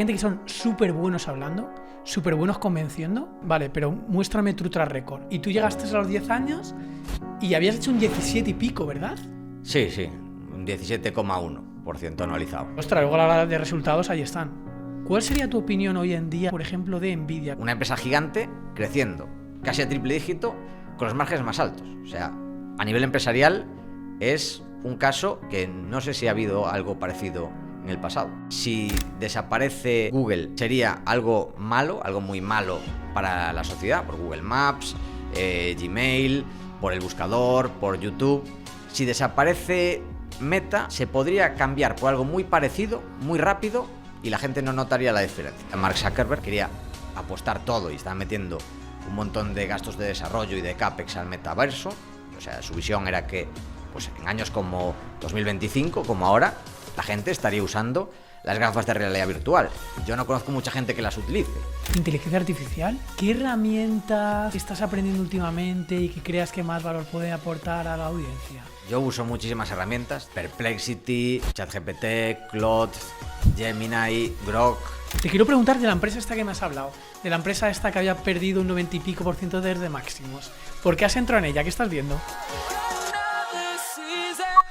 gente que son súper buenos hablando, súper buenos convenciendo, vale, pero muéstrame tu track record. Y tú llegaste a los 10 años y habías hecho un 17 y pico, ¿verdad? Sí, un 17,1% anualizado. Ostras, luego a la hora de resultados ahí están. ¿Cuál sería tu opinión hoy en día, por ejemplo, de Nvidia? Una empresa gigante creciendo, casi a triple dígito, con los márgenes más altos. O sea, a nivel empresarial es un caso que no sé si ha habido algo parecido en el pasado. Si desaparece Google, sería algo malo, algo muy malo para la sociedad, por Google Maps, Gmail, por el buscador, por YouTube. Si desaparece Meta, se podría cambiar por algo muy parecido, muy rápido, y la gente no notaría la diferencia. Mark Zuckerberg quería apostar todo y estaba metiendo un montón de gastos de desarrollo y de CAPEX al metaverso. O sea, su visión era que pues, en años como 2025, como ahora, la gente estaría usando las gafas de realidad virtual. Yo no conozco mucha gente que las utilice. ¿Inteligencia artificial? ¿Qué herramientas estás aprendiendo últimamente y que creas que más valor puede aportar a la audiencia? Yo uso muchísimas herramientas: Perplexity, ChatGPT, Claude, Gemini, Grok. Te quiero preguntar de la empresa esta que me has hablado, de la empresa esta que había perdido un 90 y pico % desde máximos. ¿Por qué has entrado en ella? ¿Qué estás viendo?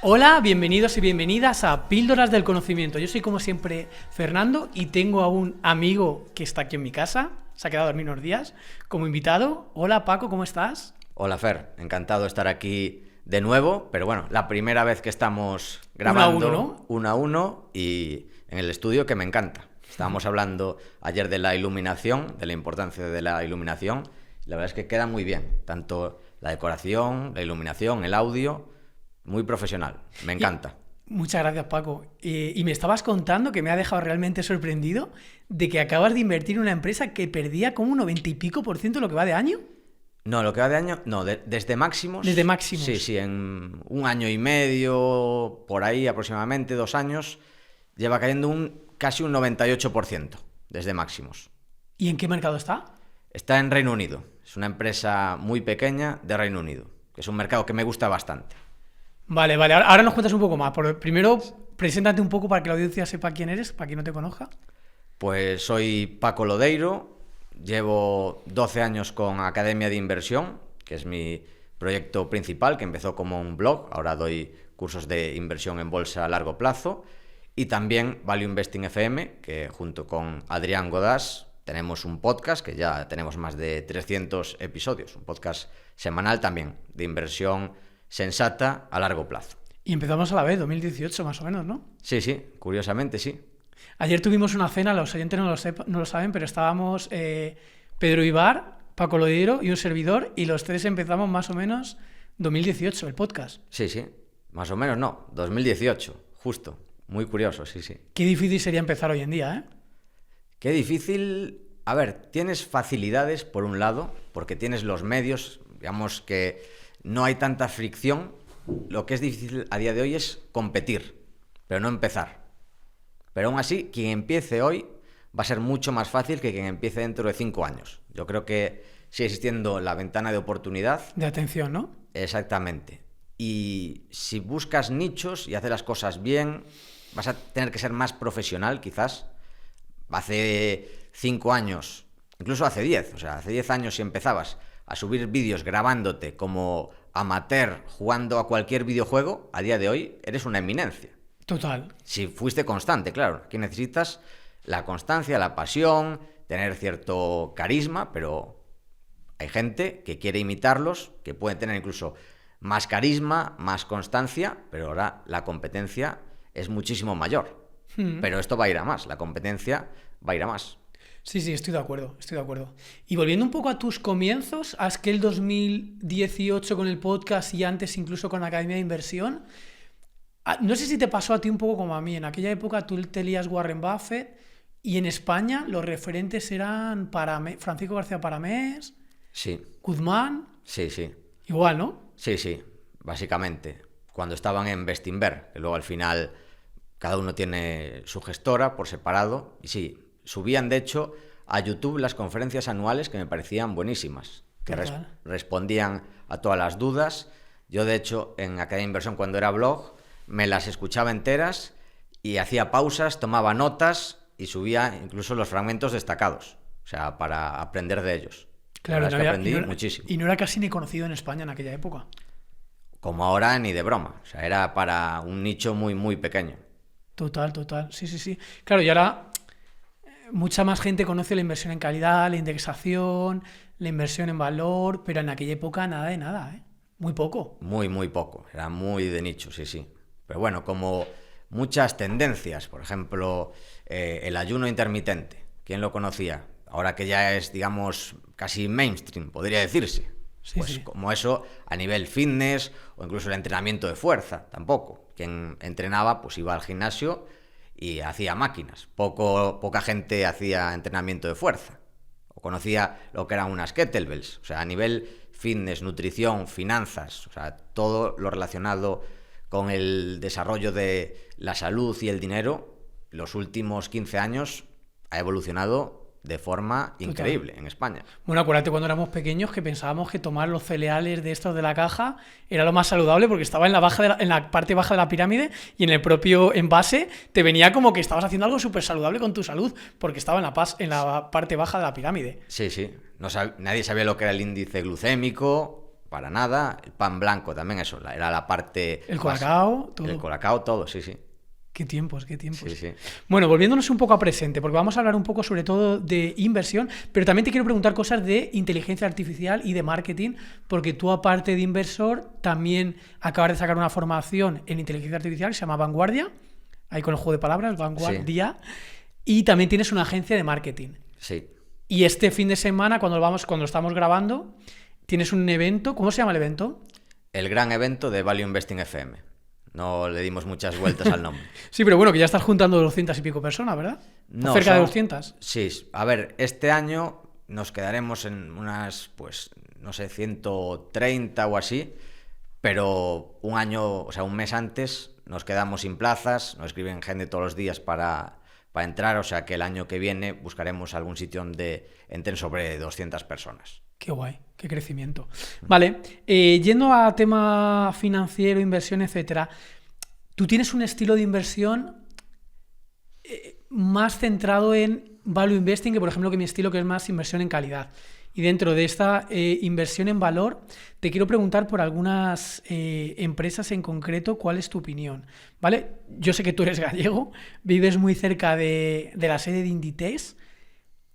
Hola, bienvenidos y bienvenidas a Píldoras del Conocimiento. Yo soy como siempre Fernando y tengo a un amigo que está aquí en mi casa, se ha quedado a dormir unos días, como invitado. Hola Paco, ¿cómo estás? Hola Fer, encantado de estar aquí de nuevo, pero bueno, la primera vez que estamos grabando 1 a 1 y en el estudio, que me encanta. Estábamos hablando ayer de la iluminación, de la importancia de la iluminación. La verdad es que queda muy bien, tanto la decoración, la iluminación, el audio, muy profesional, me encanta. Muchas gracias, Paco. Y me estabas contando, que me ha dejado realmente sorprendido, de que acabas de invertir en una empresa que perdía como un 90 y pico % lo que va de año. No, lo que va de año, no, desde máximos. Desde máximos. Sí, en 1 año y medio, por ahí aproximadamente, 2 años, lleva cayendo casi un 98% desde máximos. ¿Y en qué mercado está? Está en Reino Unido. Es una empresa muy pequeña de Reino Unido, que es un mercado que me gusta bastante. Vale. Ahora nos cuentas un poco más. Primero, preséntate un poco para que la audiencia sepa quién eres, para quien no te conozca. Pues soy Paco Lodeiro, llevo 12 años con Academia de Inversión, que es mi proyecto principal, que empezó como un blog. Ahora doy cursos de inversión en bolsa a largo plazo. Y también Value Investing FM, que junto con Adrián Godás tenemos un podcast que ya tenemos más de 300 episodios. Un podcast semanal también de inversión sensata a largo plazo. Y empezamos a la vez, 2018 más o menos, ¿no? Sí, curiosamente sí. Ayer tuvimos una cena, los oyentes no lo saben, pero estábamos Pedro Ibar, Paco Lodeiro y un servidor, y los tres empezamos más o menos 2018, el podcast. Sí, más o menos no, 2018, justo. Muy curioso, sí. Qué difícil sería empezar hoy en día, ¿eh? Qué difícil. A ver, tienes facilidades por un lado, porque tienes los medios, digamos que no hay tanta fricción. Lo que es difícil a día de hoy es competir, pero no empezar. Pero aún así, quien empiece hoy va a ser mucho más fácil que quien empiece dentro de 5 años. Yo creo que sigue existiendo la ventana de oportunidad. De atención, ¿no? Exactamente. Y si buscas nichos y haces las cosas bien, vas a tener que ser más profesional, quizás. Hace 5 años, incluso hace 10, o sea, hace 10 años si empezabas a subir vídeos grabándote como amateur jugando a cualquier videojuego, a día de hoy eres una eminencia. Total. Si fuiste constante, claro. Aquí necesitas la constancia, la pasión, tener cierto carisma, pero hay gente que quiere imitarlos, que puede tener incluso más carisma, más constancia, pero ahora la competencia es muchísimo mayor. Pero esto va a ir a más, la competencia va a ir a más. Sí, estoy de acuerdo. Y volviendo un poco a tus comienzos, haz que el 2018 con el podcast y antes incluso con la Academia de Inversión, no sé si te pasó a ti un poco como a mí. En aquella época tú te lías Warren Buffett y en España los referentes eran Francisco García Paramés, Sí. Guzmán. Sí. Igual, ¿no? Sí, básicamente. Cuando estaban en Bestinver, que luego al final cada uno tiene su gestora por separado. Y sí, subían de hecho a YouTube las conferencias anuales que me parecían buenísimas, que respondían a todas las dudas. Yo de hecho en Academia de Inversión, cuando era blog, me las escuchaba enteras y hacía pausas, tomaba notas y subía incluso los fragmentos destacados, o sea, para aprender de ellos. Claro, La verdad es que aprendí era, muchísimo. y no era casi ni conocido en España en aquella época. Como ahora, ni de broma. O sea, era para un nicho muy, muy pequeño. Total, total. Sí, sí, sí. Claro, y ahora mucha más gente conoce la inversión en calidad, la indexación, la inversión en valor, pero en aquella época nada de nada, ¿eh? Muy poco. Muy, muy poco. Era muy de nicho, sí, sí. Pero bueno, como muchas tendencias, por ejemplo, el ayuno intermitente. ¿Quién lo conocía? Ahora que ya es, digamos, casi mainstream, podría decirse. Sí, Pues sí. como eso a nivel fitness o incluso el entrenamiento de fuerza, tampoco. Quien entrenaba, pues iba al gimnasio y hacía máquinas. Poca gente hacía entrenamiento de fuerza. O conocía lo que eran unas kettlebells. O sea, a nivel fitness, nutrición, finanzas, o sea, todo lo relacionado con el desarrollo de la salud y el dinero, los últimos 15 años ha evolucionado de forma increíble en España. Bueno, acuérdate cuando éramos pequeños que pensábamos que tomar los cereales de estos de la caja era lo más saludable porque estaba en la parte baja de la pirámide y en el propio envase te venía como que estabas haciendo algo súper saludable con tu salud porque estaba en la parte baja de la pirámide. Sí, sí. Nadie sabía lo que era el índice glucémico, para nada. El pan blanco también, eso, era la parte... El colacao, todo. El colacao, todo, sí, sí. Qué tiempos, qué tiempos. Sí, sí. Bueno, volviéndonos un poco a presente, porque vamos a hablar un poco sobre todo de inversión, pero también te quiero preguntar cosas de inteligencia artificial y de marketing, porque tú, aparte de inversor, también acabas de sacar una formación en inteligencia artificial que se llama Vanguardia, ahí con el juego de palabras, Vanguardia, sí. Y también tienes una agencia de marketing. Sí. Y este fin de semana, cuando estamos grabando, tienes un evento. ¿Cómo se llama el evento? El gran evento de Value Investing FM. No le dimos muchas vueltas al nombre. Sí, pero bueno, que ya estás juntando 200 y pico personas, ¿verdad? No, cerca de 200. Sí, a ver, este año nos quedaremos en unas, pues, no sé, 130 o así, pero un año, o sea, un mes antes nos quedamos sin plazas, nos escriben gente todos los días para entrar, o sea que el año que viene buscaremos algún sitio donde entren sobre 200 personas. Qué guay, qué crecimiento. Vale, yendo a tema financiero, inversión, etcétera, tú tienes un estilo de inversión más centrado en value investing que, por ejemplo, que mi estilo, que es más inversión en calidad. Y dentro de esta inversión en valor, te quiero preguntar por algunas empresas en concreto, ¿cuál es tu opinión? ¿Vale? Yo sé que tú eres gallego, vives muy cerca de la sede de Inditex.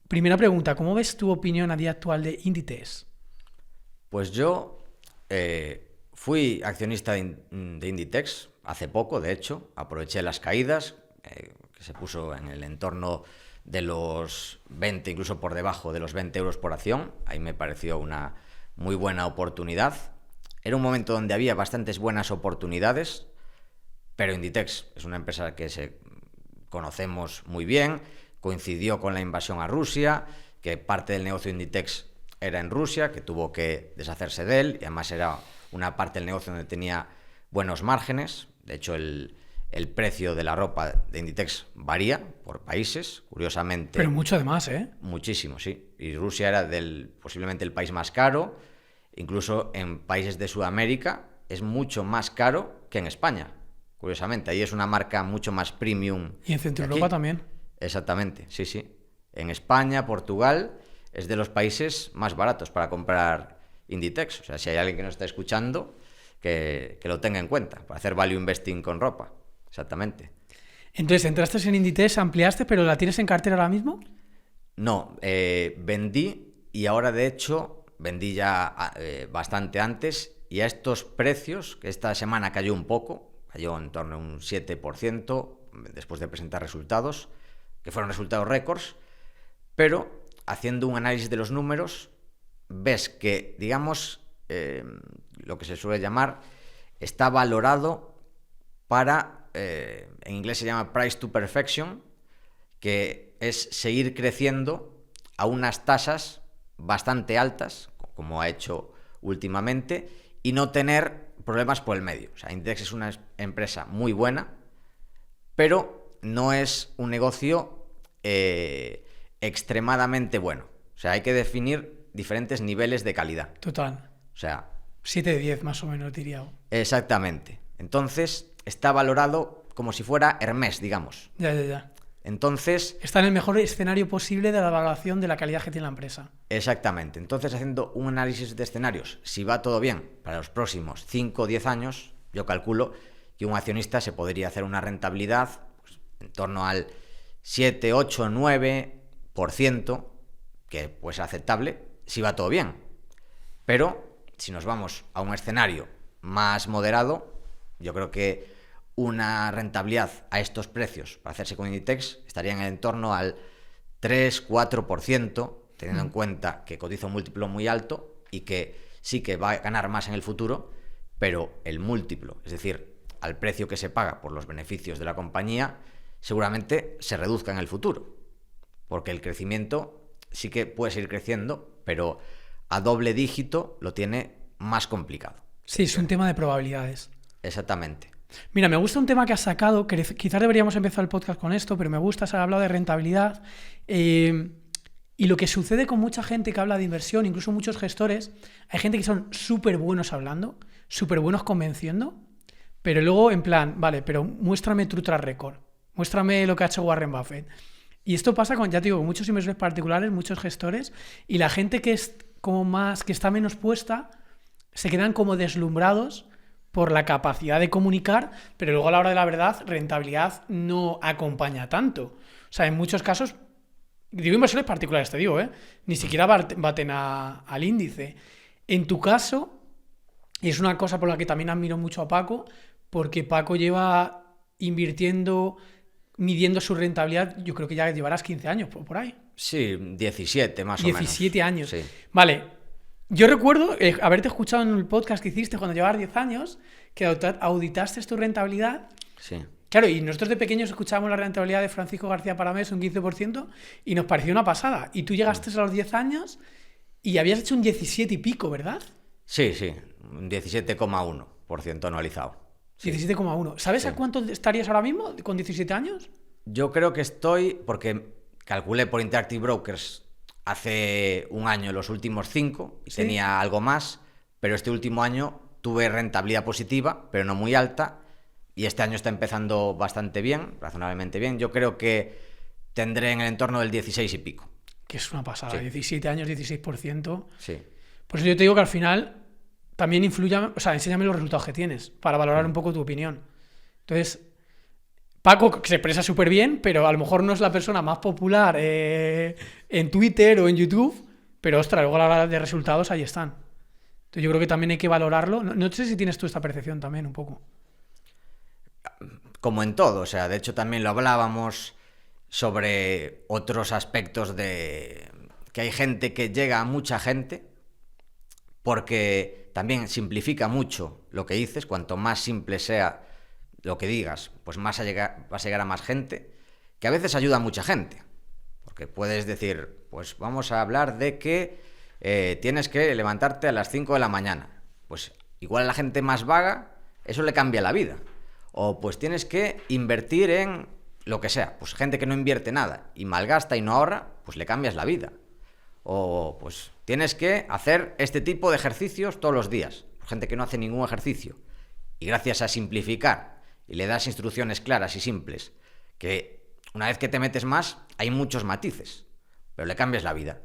Primera pregunta, ¿cómo ves tu opinión a día actual de Inditex? Pues yo fui accionista de Inditex hace poco, de hecho, aproveché las caídas que se puso en el entorno de los 20, incluso por debajo de los 20 euros por acción. Ahí me pareció una muy buena oportunidad. Era un momento donde había bastantes buenas oportunidades, pero Inditex es una empresa que conocemos muy bien. Coincidió con la invasión a Rusia, que parte del negocio de Inditex era en Rusia, que tuvo que deshacerse de él, y además era una parte del negocio donde tenía buenos márgenes. De hecho, el precio de la ropa de Inditex varía por países, curiosamente. Pero mucho además, ¿eh? Muchísimo, sí. Y Rusia era posiblemente el país más caro. Incluso en países de Sudamérica es mucho más caro que en España, curiosamente. Ahí es una marca mucho más premium. Y en Centro Europa también. Exactamente, sí, sí. En España, Portugal, es de los países más baratos para comprar Inditex. O sea, si hay alguien que nos está escuchando, que lo tenga en cuenta, para hacer value investing con ropa. Exactamente. Entonces, entraste en Inditex, ampliaste, pero ¿la tienes en cartera ahora mismo? No, vendí y ahora, de hecho, vendí ya bastante antes, y a estos precios, que esta semana cayó un poco, cayó en torno a un 7%, después de presentar resultados, que fueron resultados récords, pero haciendo un análisis de los números, ves que, digamos, lo que se suele llamar, está valorado para, en inglés se llama price to perfection, que es seguir creciendo a unas tasas bastante altas, como ha hecho últimamente, y no tener problemas por el medio. O sea, Inditex es una empresa muy buena, pero no es un negocio extremadamente bueno. O sea, hay que definir diferentes niveles de calidad. Total. O sea, 7 de 10 más o menos, diría. Exactamente. Entonces, está valorado como si fuera Hermès, digamos. Ya. Entonces... Está en el mejor escenario posible de la evaluación de la calidad que tiene la empresa. Exactamente. Entonces, haciendo un análisis de escenarios, si va todo bien para los próximos 5 o 10 años, yo calculo que un accionista se podría hacer una rentabilidad pues, en torno al 7, 8, 9%, que pues es aceptable si va todo bien. Pero si nos vamos a un escenario más moderado, yo creo que una rentabilidad a estos precios para hacerse con Inditex estaría en el entorno al 3, 4%, teniendo en cuenta que cotiza un múltiplo muy alto y que sí que va a ganar más en el futuro, pero el múltiplo, es decir, al precio que se paga por los beneficios de la compañía, seguramente se reduzca en el futuro, porque el crecimiento sí que puede seguir creciendo, pero a doble dígito lo tiene más complicado. Sí, es un tema de probabilidades. Exactamente. Mira, me gusta un tema que has sacado, que quizás deberíamos empezar el podcast con esto, pero me gusta, has hablado de rentabilidad. Y lo que sucede con mucha gente que habla de inversión, incluso muchos gestores, hay gente que son súper buenos hablando, súper buenos convenciendo, pero luego en plan, vale, pero muéstrame tu track record, muéstrame lo que ha hecho Warren Buffett. Y esto pasa con, ya te digo, con muchos inversores particulares, muchos gestores, y la gente que es como más, que está menos puesta, se quedan como deslumbrados por la capacidad de comunicar, pero luego a la hora de la verdad, rentabilidad no acompaña tanto. O sea, en muchos casos, digo inversores particulares, te digo, ni siquiera baten al índice. En tu caso, y es una cosa por la que también admiro mucho a Paco, porque Paco lleva invirtiendo, midiendo su rentabilidad, yo creo que ya llevarás 15 años por ahí. Sí, 17 más o menos. 17 años. Sí. Vale. Yo recuerdo haberte escuchado en el podcast que hiciste cuando llevabas 10 años, que auditaste tu rentabilidad. Sí. Claro, y nosotros de pequeños escuchábamos la rentabilidad de Francisco García Paramés, un 15%, y nos pareció una pasada. Y tú llegaste a los 10 años y habías hecho un 17 y pico, ¿verdad? Sí, un 17,1% anualizado. Sí. 17,1. ¿Sabes Sí. a cuánto estarías ahora mismo con 17 años? Yo creo que estoy, porque calculé por Interactive Brokers hace un año los últimos 5 y Sí. tenía algo más, pero este último año tuve rentabilidad positiva, pero no muy alta, y este año está empezando bastante bien, razonablemente bien. Yo creo que tendré en el entorno del 16 y pico. Que es una pasada. Sí. 17 años, 16%. Sí. Por eso yo te digo que al final también influye, o sea, enséñame los resultados que tienes para valorar un poco tu opinión. Entonces, Paco se expresa súper bien, pero a lo mejor no es la persona más popular en Twitter o en YouTube, pero ostras, luego a la hora de resultados ahí están. Entonces yo creo que también hay que valorarlo. No sé si tienes tú esta percepción también un poco. Como en todo, o sea, de hecho también lo hablábamos sobre otros aspectos de que hay gente que llega a mucha gente porque también simplifica mucho lo que dices. Cuanto más simple sea lo que digas, pues más vas a llegar a más gente, que a veces ayuda a mucha gente, porque puedes decir, pues vamos a hablar de que tienes que levantarte a las 5 de la mañana, pues igual a la gente más vaga eso le cambia la vida. O pues tienes que invertir en lo que sea. Pues gente que no invierte nada y malgasta y no ahorra, pues le cambias la vida. O pues tienes que hacer este tipo de ejercicios todos los días. Pues gente que no hace ningún ejercicio. Y gracias a simplificar y le das instrucciones claras y simples, que una vez que te metes más, hay muchos matices, pero le cambias la vida.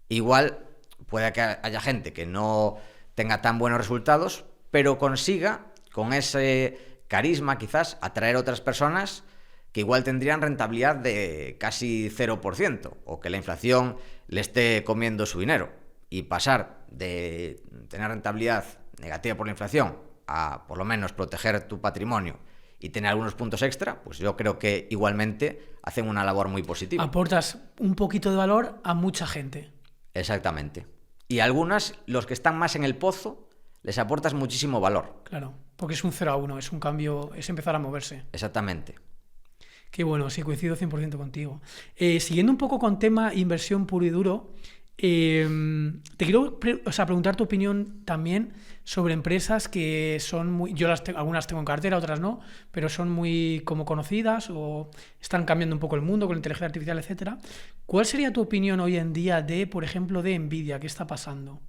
Igual puede que haya gente que no tenga tan buenos resultados, pero consiga con ese carisma quizás atraer a otras personas que igual tendrían rentabilidad de casi 0%, o que la inflación le esté comiendo su dinero, y pasar de tener rentabilidad negativa por la inflación a por lo menos proteger tu patrimonio y tener algunos puntos extra, pues yo creo que igualmente hacen una labor muy positiva. Aportas un poquito de valor a mucha gente. Exactamente. Y a algunas, los que están más en el pozo, les aportas muchísimo valor. Claro, porque es un 0 a 1, es un cambio, es empezar a moverse. Exactamente. Qué bueno, sí, coincido 100% contigo. Siguiendo un poco con tema inversión puro y duro, te quiero preguntar tu opinión también sobre empresas que son muy... Yo algunas tengo en cartera, otras no, pero son muy como conocidas o están cambiando un poco el mundo con la inteligencia artificial, etcétera. ¿Cuál sería tu opinión hoy en día de, por ejemplo, de Nvidia? ¿Qué está pasando?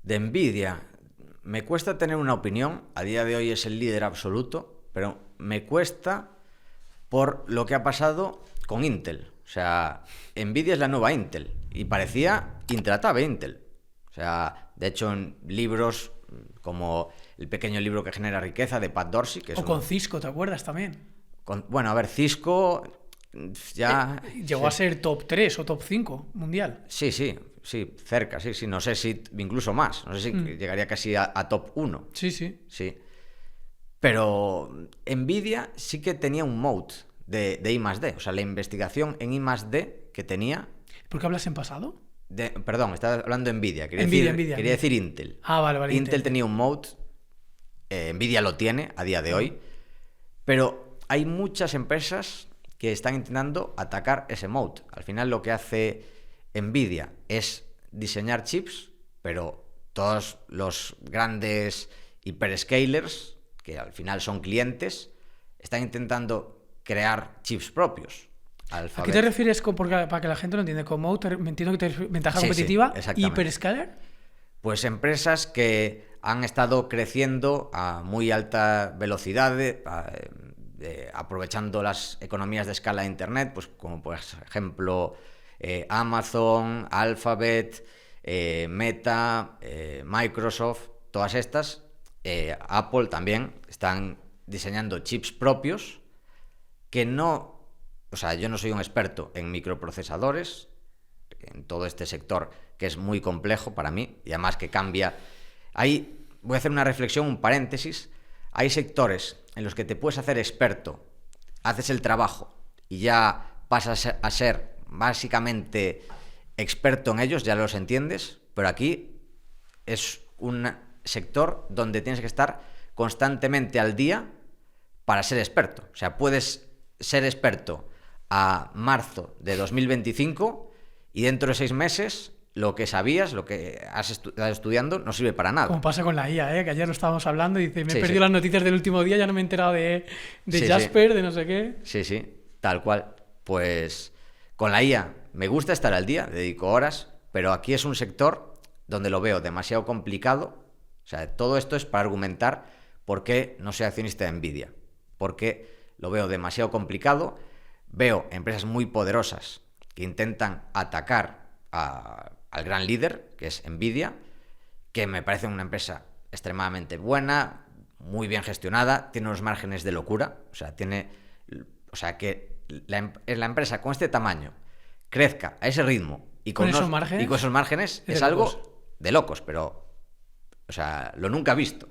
De Nvidia, me cuesta tener una opinión. A día de hoy es el líder absoluto, pero me cuesta por lo que ha pasado con Intel. O sea, Nvidia es la nueva Intel y parecía intratable Intel. O sea, de hecho, en libros como El pequeño libro que genera riqueza de Pat Dorsey, que es con Cisco, ¿te acuerdas también? Bueno, a ver, Cisco ya... Llegó a ser top 3 o top 5 mundial. Sí, cerca, sí. No sé si incluso más. No sé si llegaría casi a top 1. Sí. Pero Nvidia sí que tenía un moat de I+D. O sea, la investigación en I+D que tenía... ¿Por qué hablas en pasado? Perdón, estaba hablando de Nvidia. Quería decir Intel. Ah, vale. Intel tenía un moat. Nvidia lo tiene a día de hoy. Pero hay muchas empresas que están intentando atacar ese moat. Al final lo que hace Nvidia es diseñar chips, pero todos los grandes hyperscalers, que al final son clientes, están intentando crear chips propios. Alphabet. ¿A qué te refieres para que la gente lo entienda? Con moat, me entiendo que te ventaja competitiva, hyperscaler. Pues empresas que han estado creciendo a muy alta velocidad, aprovechando las economías de escala de Internet, pues como por ejemplo Amazon, Alphabet, Meta, Microsoft, todas estas. Apple también están diseñando chips propios que no... O sea, yo no soy un experto en microprocesadores, en todo este sector que es muy complejo para mí y además que cambia. Ahí voy a hacer una reflexión, un paréntesis. Hay sectores en los que te puedes hacer experto, haces el trabajo y ya pasas a ser básicamente experto en ellos, ya los entiendes, pero aquí es un sector donde tienes que estar constantemente al día para ser experto. O sea, puedes ser experto a marzo de 2025 y dentro de 6 meses lo que sabías, lo que has estado estudiando, no sirve para nada. Como pasa con la IA, que ayer lo estábamos hablando y dice, me he perdido las noticias del último día, ya no me he enterado de Jasper, de no sé qué. Sí, tal cual. Pues con la IA me gusta estar al día, dedico horas, pero aquí es un sector donde lo veo demasiado complicado. O sea, todo esto es para argumentar por qué no soy accionista de Nvidia. Porque lo veo demasiado complicado. Veo empresas muy poderosas que intentan atacar al gran líder, que es Nvidia, que me parece una empresa extremadamente buena, muy bien gestionada, tiene unos márgenes de locura. O sea, que la empresa con este tamaño crezca a ese ritmo y con esos márgenes es algo de locos, pero o sea, lo nunca he visto.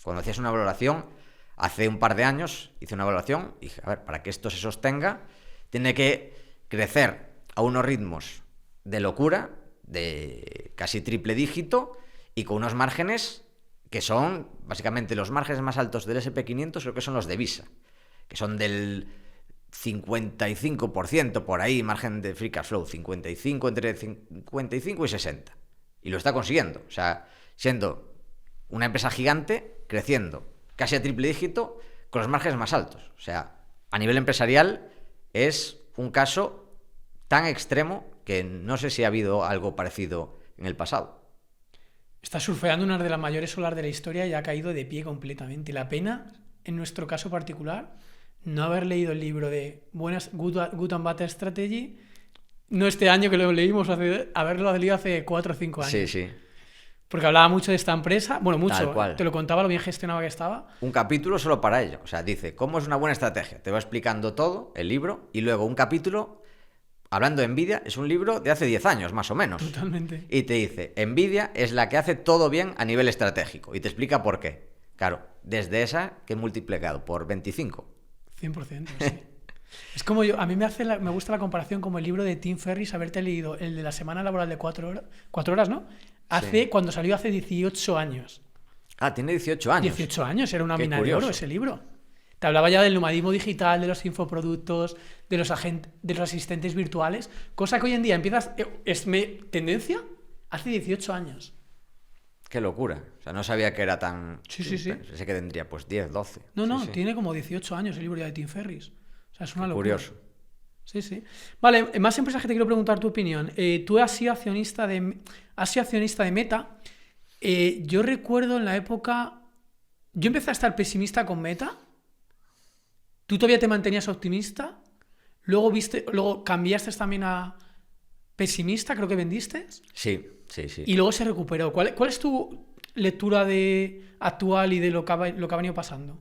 Cuando hacías una valoración, hace un par de años hice una valoración y dije, a ver, para que esto se sostenga, tiene que crecer a unos ritmos de locura, de casi triple dígito, y con unos márgenes que son básicamente los márgenes más altos del S&P 500, creo que son los de Visa, que son del 55% por ahí, margen de free cash flow, 55, entre 55 y 60. Y lo está consiguiendo, o sea, siendo una empresa gigante, creciendo casi a triple dígito, con los márgenes más altos. O sea, a nivel empresarial es un caso tan extremo que no sé si ha habido algo parecido en el pasado. Está surfeando una de las mayores olas de la historia y ha caído de pie completamente. La pena, en nuestro caso particular, no haber leído el libro de Good and Bad Strategy, no este año que lo leímos, haberlo leído hace 4 o 5 años. Sí. Porque hablaba mucho de esta empresa, bueno, mucho, te lo contaba lo bien gestionada que estaba. Un capítulo solo para ello, o sea, dice, ¿cómo es una buena estrategia? Te va explicando todo, el libro, y luego un capítulo, hablando de Nvidia, es un libro de hace 10 años, más o menos. Totalmente. Y te dice, Nvidia es la que hace todo bien a nivel estratégico, y te explica por qué. Claro, desde esa que he multiplicado por 25. 100%, sí. Es como a mí me gusta la comparación como el libro de Tim Ferriss, haberte leído el de la semana laboral de 4 horas, ¿no? Cuando salió hace 18 años. Ah, tiene 18 años. 18 años, era una mina curioso. de oro ese libro. Te hablaba ya del nomadismo digital, de los infoproductos, de los asistentes virtuales, cosa que hoy en día es tendencia hace 18 años. Qué locura. O sea, no sabía que era tan... Sí. Pensé que tendría pues 10, 12. No, tiene como 18 años el libro ya de Tim Ferriss. O sea, es una locura. Curioso. Sí. Vale, más empresas que te quiero preguntar tu opinión. Tú has sido accionista de Meta. Yo recuerdo en la época... Yo empecé a estar pesimista con Meta ¿Tú todavía te mantenías optimista? Luego cambiaste también a pesimista, creo que vendiste. Sí. Y luego se recuperó. ¿Cuál es tu lectura actual y de lo que ha venido pasando?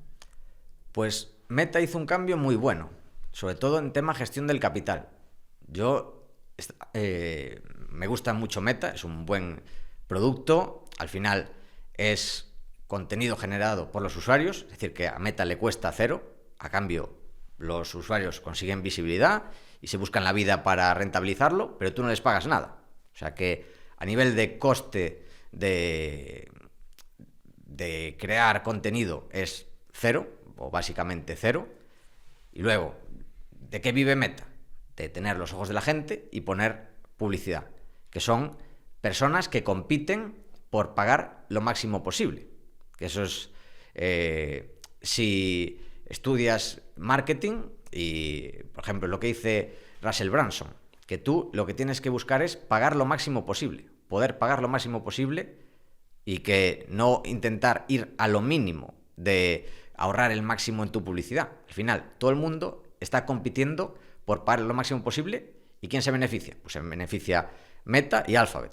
Pues Meta hizo un cambio muy bueno, sobre todo en tema gestión del capital. Yo me gusta mucho Meta, es un buen producto, al final es contenido generado por los usuarios, es decir, que a Meta le cuesta cero, a cambio los usuarios consiguen visibilidad y se buscan la vida para rentabilizarlo, pero tú no les pagas nada. O sea que a nivel de coste de crear contenido es cero, o básicamente cero. Y luego, ¿de qué vive Meta? De tener los ojos de la gente y poner publicidad, que son personas que compiten por pagar lo máximo posible. Que eso es, si estudias marketing y, por ejemplo, lo que dice Russell Brunson, que tú lo que tienes que buscar es pagar lo máximo posible, poder pagar lo máximo posible y que no intentar ir a lo mínimo de ahorrar el máximo en tu publicidad. Al final, todo el mundo está compitiendo por pagar lo máximo posible. ¿Y quién se beneficia? Pues se beneficia Meta y Alphabet.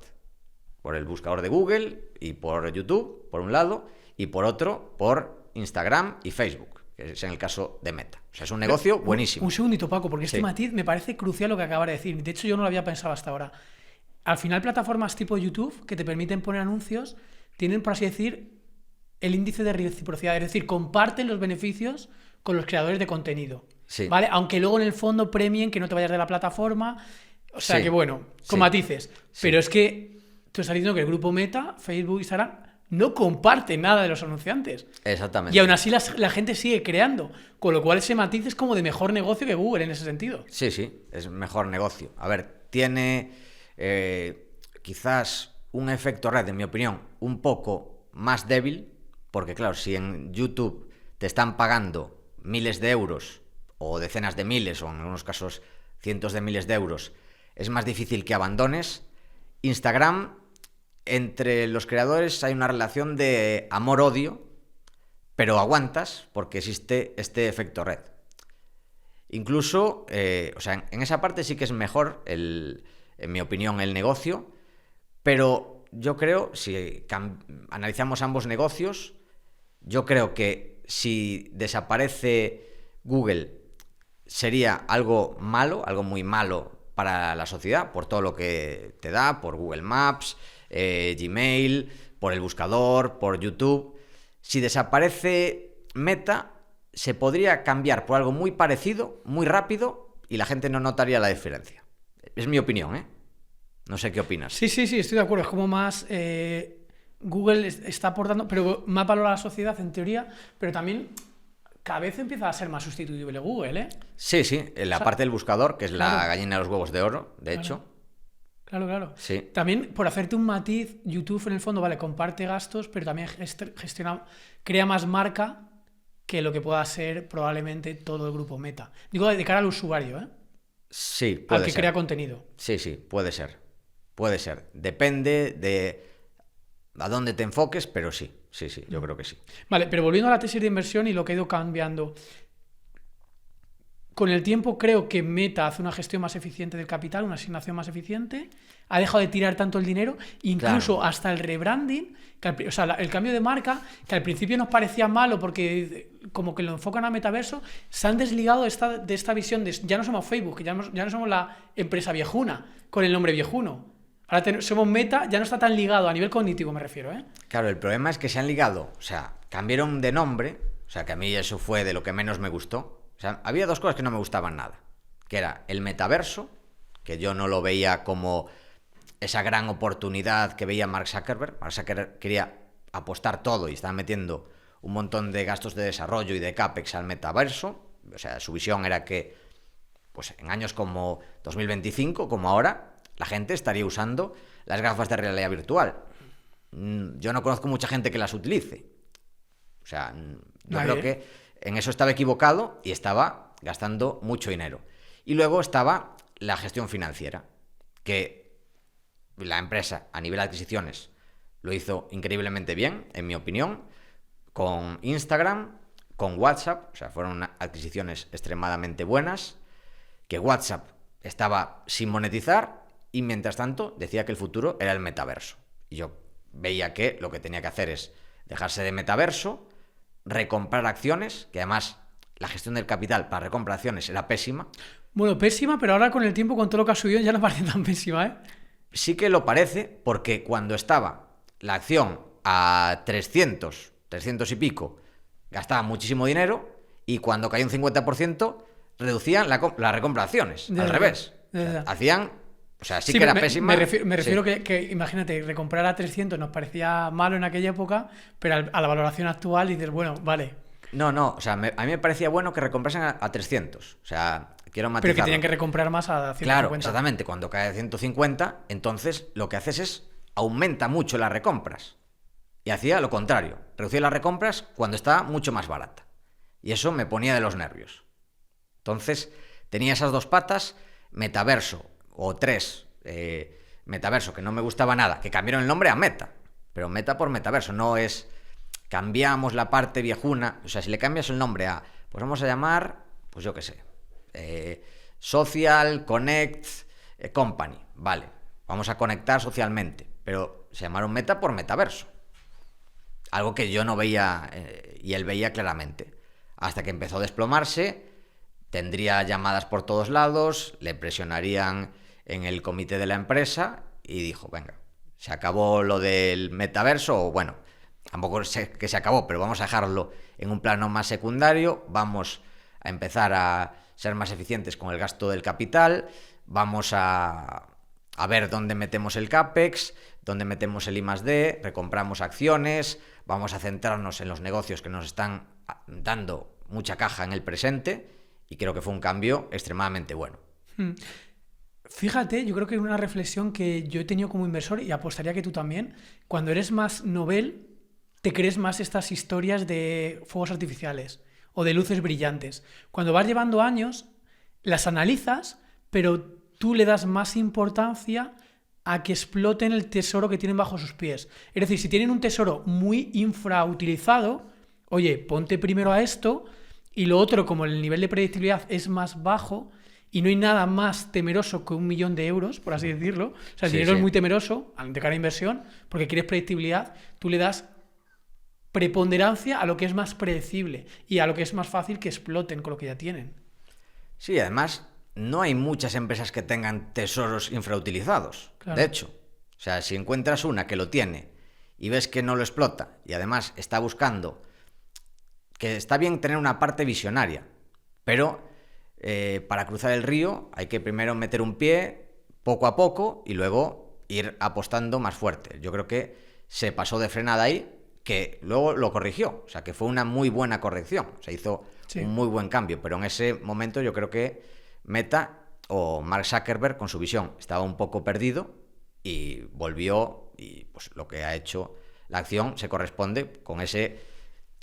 Por el buscador de Google y por YouTube, por un lado, y por otro, por Instagram y Facebook, que es en el caso de Meta. O sea, es un negocio buenísimo. Un segundito, Paco, porque este Sí. matiz me parece crucial lo que acabas de decir. De hecho, yo no lo había pensado hasta ahora. Al final, plataformas tipo YouTube, que te permiten poner anuncios, tienen, por así decir, el índice de reciprocidad. Es decir, comparten los beneficios con los creadores de contenido. Sí. ¿Vale? Aunque luego en el fondo premien que no te vayas de la plataforma. O sea Sí. que bueno, con Sí. matices. Sí. Pero es que tú estás diciendo que el grupo Meta, Facebook, Instagram, no comparten nada de los anunciantes. Exactamente. Y aún así la gente sigue creando. Con lo cual ese matiz es como de mejor negocio que Google en ese sentido. Sí, es mejor negocio. A ver, tiene quizás un efecto red, en mi opinión, un poco más débil, porque claro, si en YouTube te están pagando miles de euros o decenas de miles, o en algunos casos cientos de miles de euros, es más difícil que abandones. Instagram, entre los creadores hay una relación de amor-odio, pero aguantas porque existe este efecto red. Incluso, o sea, en esa parte sí que es mejor, en mi opinión, el negocio, pero yo creo, si analizamos ambos negocios, yo creo que si desaparece Google sería algo malo, algo muy malo para la sociedad, por todo lo que te da, por Google Maps, Gmail, por el buscador, por YouTube. Si desaparece Meta, se podría cambiar por algo muy parecido, muy rápido, y la gente no notaría la diferencia. Es mi opinión, ¿eh? No sé qué opinas. Sí, estoy de acuerdo. Es como más... Google está aportando, pero más valor a la sociedad en teoría, pero también cada vez empieza a ser más sustituible Google, ¿eh? Sí, en la parte del buscador, que es claro, la gallina de los huevos de oro, de hecho. Claro. Sí. También, por hacerte un matiz, YouTube en el fondo, vale, comparte gastos, pero también crea más marca que lo que pueda ser probablemente todo el grupo Meta. Digo, de cara al usuario, ¿eh? Sí, puede al que ser. crea contenido. Sí, puede ser. Puede ser. Depende de a dónde te enfoques, pero sí, yo creo que sí. Vale, pero volviendo a la tesis de inversión y lo que ha ido cambiando. Con el tiempo creo que Meta hace una gestión más eficiente del capital, una asignación más eficiente, ha dejado de tirar tanto el dinero, incluso Claro. hasta el rebranding, o sea, el cambio de marca, que al principio nos parecía malo porque como que lo enfocan a metaverso, se han desligado de esta visión de ya no somos Facebook, que ya no somos la empresa viejuna, con el nombre viejuno. Ahora somos Meta, ya no está tan ligado a nivel cognitivo, me refiero, ¿eh? Claro, el problema es que se han ligado, o sea, cambiaron de nombre, o sea, que a mí eso fue de lo que menos me gustó. O sea, había dos cosas que no me gustaban nada, que era el metaverso, que yo no lo veía como esa gran oportunidad que veía Mark Zuckerberg. Mark Zuckerberg quería apostar todo y estaba metiendo un montón de gastos de desarrollo y de CAPEX al metaverso. O sea, su visión era que, pues en años como 2025, como ahora, la gente estaría usando las gafas de realidad virtual. Yo no conozco mucha gente que las utilice. O sea, yo creo que en eso estaba equivocado y estaba gastando mucho dinero. Y luego estaba la gestión financiera, que la empresa a nivel de adquisiciones lo hizo increíblemente bien, en mi opinión, con Instagram, con WhatsApp, o sea, fueron adquisiciones extremadamente buenas, que WhatsApp estaba sin monetizar y mientras tanto decía que el futuro era el metaverso. Y yo veía que lo que tenía que hacer es dejarse de metaverso, recomprar acciones, que además la gestión del capital para recomprar acciones era pésima. Bueno, pésima, pero ahora con el tiempo, con todo lo que ha subido, ya no parece tan pésima, ¿eh? Sí que lo parece, porque cuando estaba la acción a 300 y pico, gastaban muchísimo dinero, y cuando cayó un 50%, reducían la recompra de acciones, al revés. O sea, hacían... O sea, sí que era pésima. Me refiero que, imagínate, recomprar a 300 nos parecía malo en aquella época, pero a la valoración actual dices, bueno, vale. No, o sea, a mí me parecía bueno que recomprasen a 300. O sea, quiero matizarlo. Pero que tenían que recomprar más a 150. Claro, exactamente. Cuando cae a 150, entonces lo que haces es aumenta mucho las recompras. Y hacía lo contrario. Reducía las recompras cuando estaba mucho más barata. Y eso me ponía de los nervios. Entonces, tenía esas dos patas, metaverso o 3, metaverso, que no me gustaba nada, que cambiaron el nombre a Meta. Pero Meta por metaverso, no es... Cambiamos la parte viejuna. O sea, si le cambias el nombre a... Pues vamos a llamar, pues yo qué sé, Social Connect Company. Vale, vamos a conectar socialmente. Pero se llamaron Meta por metaverso. Algo que yo no veía y él veía claramente. Hasta que empezó a desplomarse, tendría llamadas por todos lados, le presionarían en el comité de la empresa y dijo, venga, se acabó lo del metaverso, o bueno, tampoco sé que se acabó, pero vamos a dejarlo en un plano más secundario, vamos a empezar a ser más eficientes con el gasto del capital, vamos a ver dónde metemos el CAPEX, dónde metemos el I+D, recompramos acciones, vamos a centrarnos en los negocios que nos están dando mucha caja en el presente, y creo que fue un cambio extremadamente bueno. Fíjate, yo creo que es una reflexión que yo he tenido como inversor y apostaría que tú también. Cuando eres más novel, te crees más estas historias de fuegos artificiales o de luces brillantes. Cuando vas llevando años, las analizas, pero tú le das más importancia a que exploten el tesoro que tienen bajo sus pies. Es decir, si tienen un tesoro muy infrautilizado, oye, ponte primero a esto, y lo otro, como el nivel de predictibilidad es más bajo y no hay nada más temeroso que 1 millón de euros, por así decirlo, o sea, el dinero es muy temeroso de cara a inversión porque quieres predictibilidad, tú le das preponderancia a lo que es más predecible y a lo que es más fácil que exploten con lo que ya tienen. Sí, además, no hay muchas empresas que tengan tesoros infrautilizados. Claro. De hecho, o sea, si encuentras una que lo tiene y ves que no lo explota y además está buscando, que está bien tener una parte visionaria, pero para cruzar el río hay que primero meter un pie poco a poco y luego ir apostando más fuerte. Yo creo que se pasó de frenada ahí, que luego lo corrigió, o sea, que fue una muy buena corrección, se hizo un muy buen cambio, pero en ese momento yo creo que Meta o Mark Zuckerberg con su visión estaba un poco perdido y volvió, y pues lo que ha hecho la acción se corresponde con ese,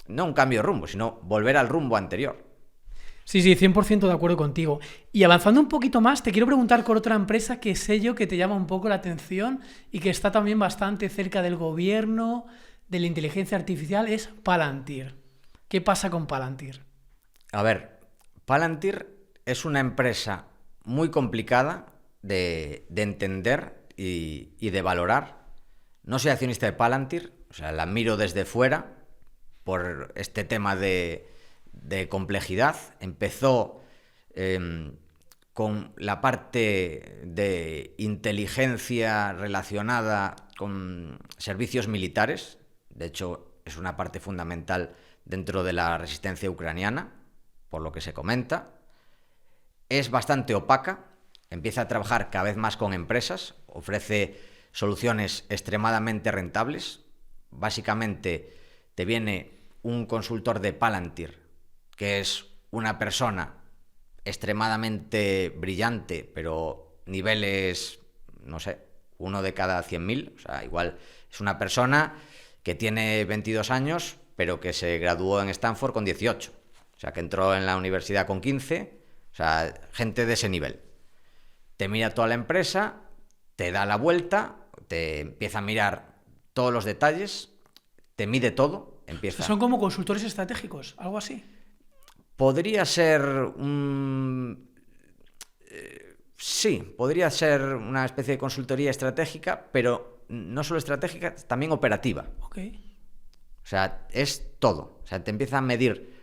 no un cambio de rumbo, sino volver al rumbo anterior. Sí, 100% de acuerdo contigo. Y avanzando un poquito más, te quiero preguntar por otra empresa que sé yo que te llama un poco la atención y que está también bastante cerca del gobierno, de la inteligencia artificial, es Palantir. ¿Qué pasa con Palantir? A ver, Palantir es una empresa muy complicada de entender y de valorar. No soy accionista de Palantir, o sea, la miro desde fuera por este tema de complejidad. Empezó con la parte de inteligencia relacionada con servicios militares. De hecho, es una parte fundamental dentro de la resistencia ucraniana, por lo que se comenta. Es bastante opaca, empieza a trabajar cada vez más con empresas, ofrece soluciones extremadamente rentables. Básicamente te viene un consultor de Palantir, que es una persona extremadamente brillante, pero niveles, no sé, 1 de cada 100.000. O sea, igual es una persona que tiene 22 años, pero que se graduó en Stanford con 18. O sea, que entró en la universidad con 15. O sea, gente de ese nivel. Te mira toda la empresa, te da la vuelta, te empieza a mirar todos los detalles, te mide todo. empieza... Son como consultores estratégicos, algo así. Podría ser un... Sí, podría ser una especie de consultoría estratégica, pero no solo estratégica, también operativa. Ok. O sea, es todo. O sea, te empieza a medir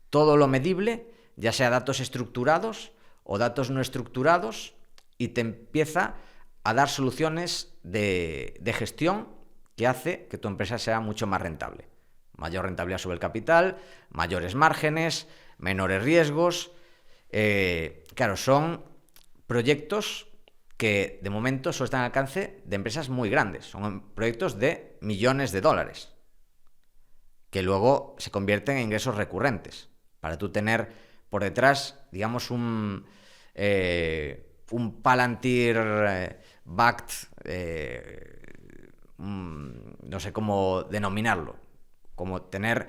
todo lo medible, ya sea datos estructurados o datos no estructurados, y te empieza a dar soluciones de gestión que hace que tu empresa sea mucho más rentable. Mayor rentabilidad sobre el capital, mayores márgenes, menores riesgos. Claro, son proyectos que de momento solo están al alcance de empresas muy grandes. Son proyectos de millones de dólares, que luego se convierten en ingresos recurrentes. Para tú tener por detrás, digamos, un Palantir backed, no sé cómo denominarlo, como tener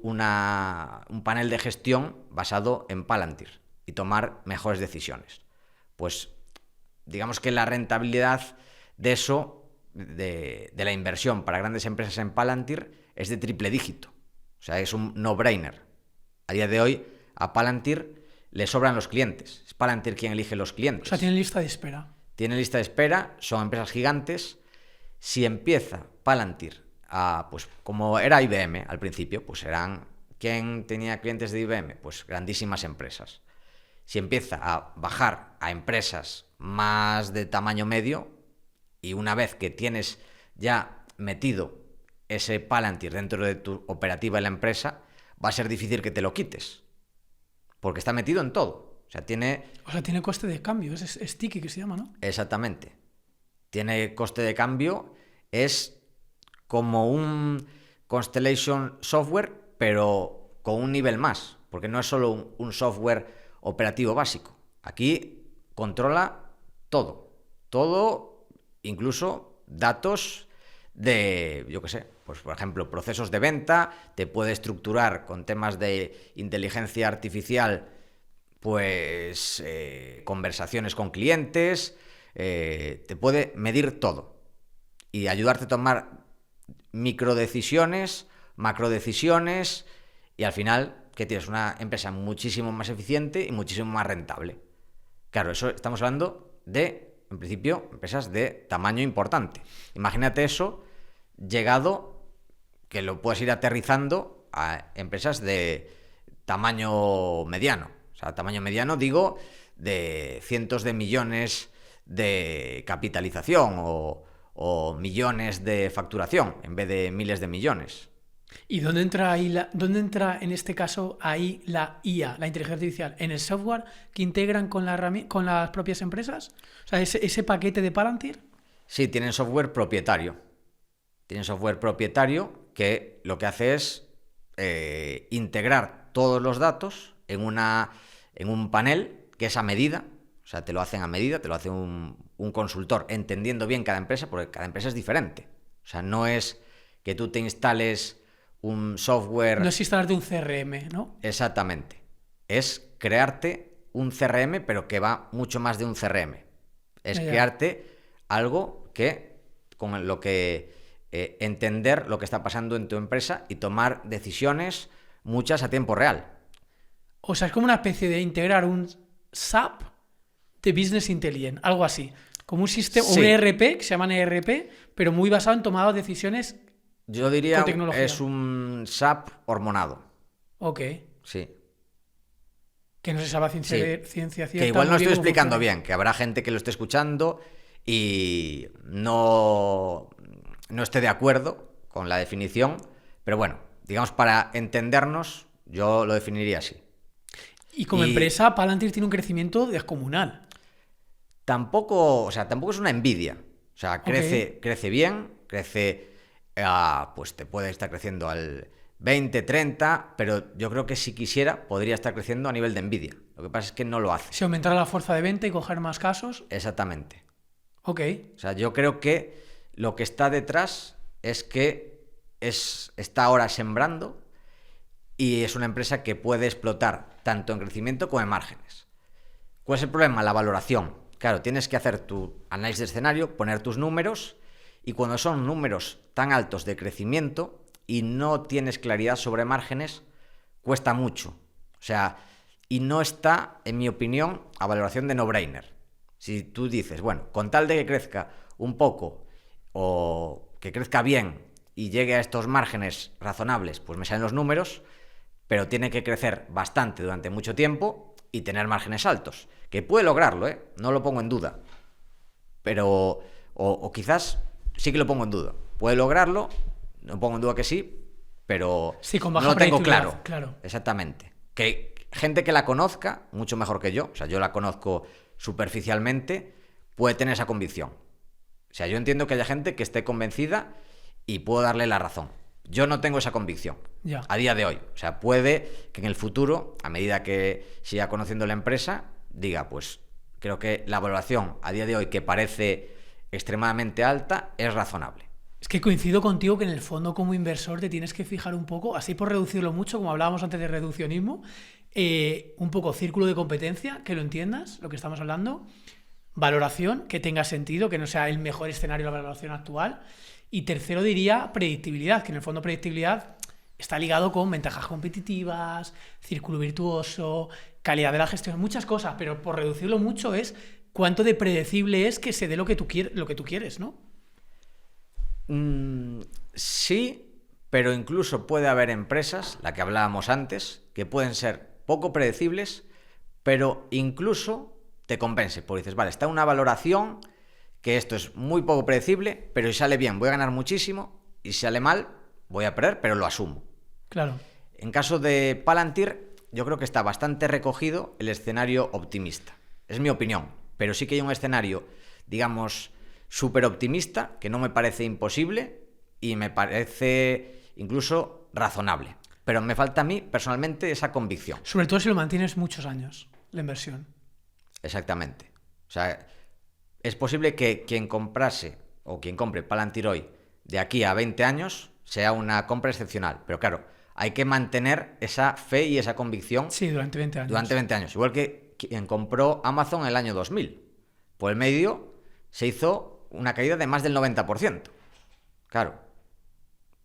un panel de gestión basado en Palantir y tomar mejores decisiones. Pues digamos que la rentabilidad de eso, de la inversión para grandes empresas en Palantir, es de triple dígito. O sea, es un no-brainer. A día de hoy, a Palantir le sobran los clientes. Es Palantir quien elige los clientes. O sea, tienen lista de espera. Tienen lista de espera, son empresas gigantes. Si empieza Palantir pues como era IBM al principio, pues ¿quién tenía clientes de IBM? Pues grandísimas empresas. Si empieza a bajar a empresas más de tamaño medio, y una vez que tienes ya metido ese Palantir dentro de tu operativa en la empresa, va a ser difícil que te lo quites, porque está metido en todo. O sea, tiene coste de cambio, es sticky que se llama, ¿no? Exactamente. Tiene coste de cambio, es como un Constellation Software, pero con un nivel más, porque no es solo un software operativo básico. Aquí controla todo, incluso datos de, yo qué sé, pues por ejemplo, procesos de venta, te puede estructurar con temas de inteligencia artificial, pues conversaciones con clientes, te puede medir todo y ayudarte a tomar microdecisiones, macrodecisiones, y al final que tienes una empresa muchísimo más eficiente y muchísimo más rentable. Claro, eso estamos hablando de, en principio, empresas de tamaño importante. Imagínate eso llegado, que lo puedes ir aterrizando a empresas de tamaño mediano. O sea, tamaño mediano digo de cientos de millones de capitalización o millones de facturación en vez de miles de millones. ¿Y dónde entra en este caso ahí la IA, la inteligencia artificial? ¿En el software que integran con las propias empresas? O sea, ese paquete de Palantir. Sí, tienen software propietario. Tienen software propietario que lo que hace es integrar todos los datos en un panel que es a medida. O sea, te lo hacen a medida, te lo hace un consultor, entendiendo bien cada empresa, porque cada empresa es diferente. O sea, no es que tú te instales un software... No es instalarte un CRM, ¿no? Exactamente. Es crearte un CRM, pero que va mucho más de un CRM. Es crearte algo que, con lo que entender lo que está pasando en tu empresa y tomar decisiones, muchas a tiempo real. O sea, es como una especie de integrar un SAP de Business Intelligence, algo así. Como un sistema, sí. Un ERP, que se llaman ERP, pero muy basado en tomar decisiones. Yo diría que es un SAP hormonado. Ok. Sí. Que no se sabe ciencia cierta. Que igual no estoy explicando bien, que habrá gente que lo esté escuchando y no esté de acuerdo con la definición, pero bueno, digamos, para entendernos, yo lo definiría así. Y como empresa, Palantir tiene un crecimiento descomunal. Tampoco es una Nvidia. O sea, crece bien, pues te puede estar creciendo al 20, 30, pero yo creo que si quisiera podría estar creciendo a nivel de Nvidia. Lo que pasa es que no lo hace. Si aumentara la fuerza de venta y coger más casos. Exactamente. Ok. O sea, yo creo que lo que está detrás es que está ahora sembrando y es una empresa que puede explotar tanto en crecimiento como en márgenes. ¿Cuál es el problema? La valoración. Claro, tienes que hacer tu análisis de escenario, poner tus números, y cuando son números tan altos de crecimiento, y no tienes claridad sobre márgenes, cuesta mucho. O sea, y no está, en mi opinión, a valoración de no-brainer. Si tú dices, bueno, con tal de que crezca un poco o que crezca bien y llegue a estos márgenes razonables, pues me salen los números, pero tiene que crecer bastante durante mucho tiempo y tener márgenes altos. Que puede lograrlo, no lo pongo en duda. Pero, o quizás sí que lo pongo en duda. Puede lograrlo, no pongo en duda que sí, pero sí, con no baja lo tengo predictibilidad, claro. Exactamente. Que gente que la conozca, mucho mejor que yo, o sea, yo la conozco superficialmente, puede tener esa convicción. O sea, yo entiendo que haya gente que esté convencida y puedo darle la razón. Yo no tengo esa convicción a día de hoy. O sea, puede que en el futuro, a medida que siga conociendo la empresa, diga, pues creo que la valoración a día de hoy, que parece extremadamente alta, es razonable. Es que coincido contigo que en el fondo como inversor te tienes que fijar un poco, así por reducirlo mucho, como hablábamos antes de reduccionismo, un poco círculo de competencia, que lo entiendas, lo que estamos hablando, valoración, que tenga sentido, que no sea el mejor escenario de la valoración actual, y tercero diría predictibilidad, que en el fondo predictibilidad está ligado con ventajas competitivas, círculo virtuoso, calidad de la gestión, muchas cosas, pero por reducirlo mucho es cuánto de predecible es que se dé lo que tú quieres, ¿no? Sí, pero incluso puede haber empresas, la que hablábamos antes, que pueden ser poco predecibles, pero incluso te compense, porque dices, vale, está una valoración que esto es muy poco predecible, pero si sale bien voy a ganar muchísimo, y si sale mal voy a perder, pero lo asumo. Claro. En caso de Palantir, yo creo que está bastante recogido el escenario optimista. Es mi opinión, pero sí que hay un escenario, digamos, súper optimista, que no me parece imposible y me parece incluso razonable. Pero me falta a mí, personalmente, esa convicción. Sobre todo si lo mantienes muchos años, la inversión. Exactamente. O sea, es posible que quien comprase o quien compre Palantir hoy de aquí a 20 años sea una compra excepcional. Pero claro, hay que mantener esa fe y esa convicción. Sí, durante 20 años. Durante 20 años. Igual que quien compró Amazon en el año 2000. Por el medio se hizo una caída de más del 90%. Claro,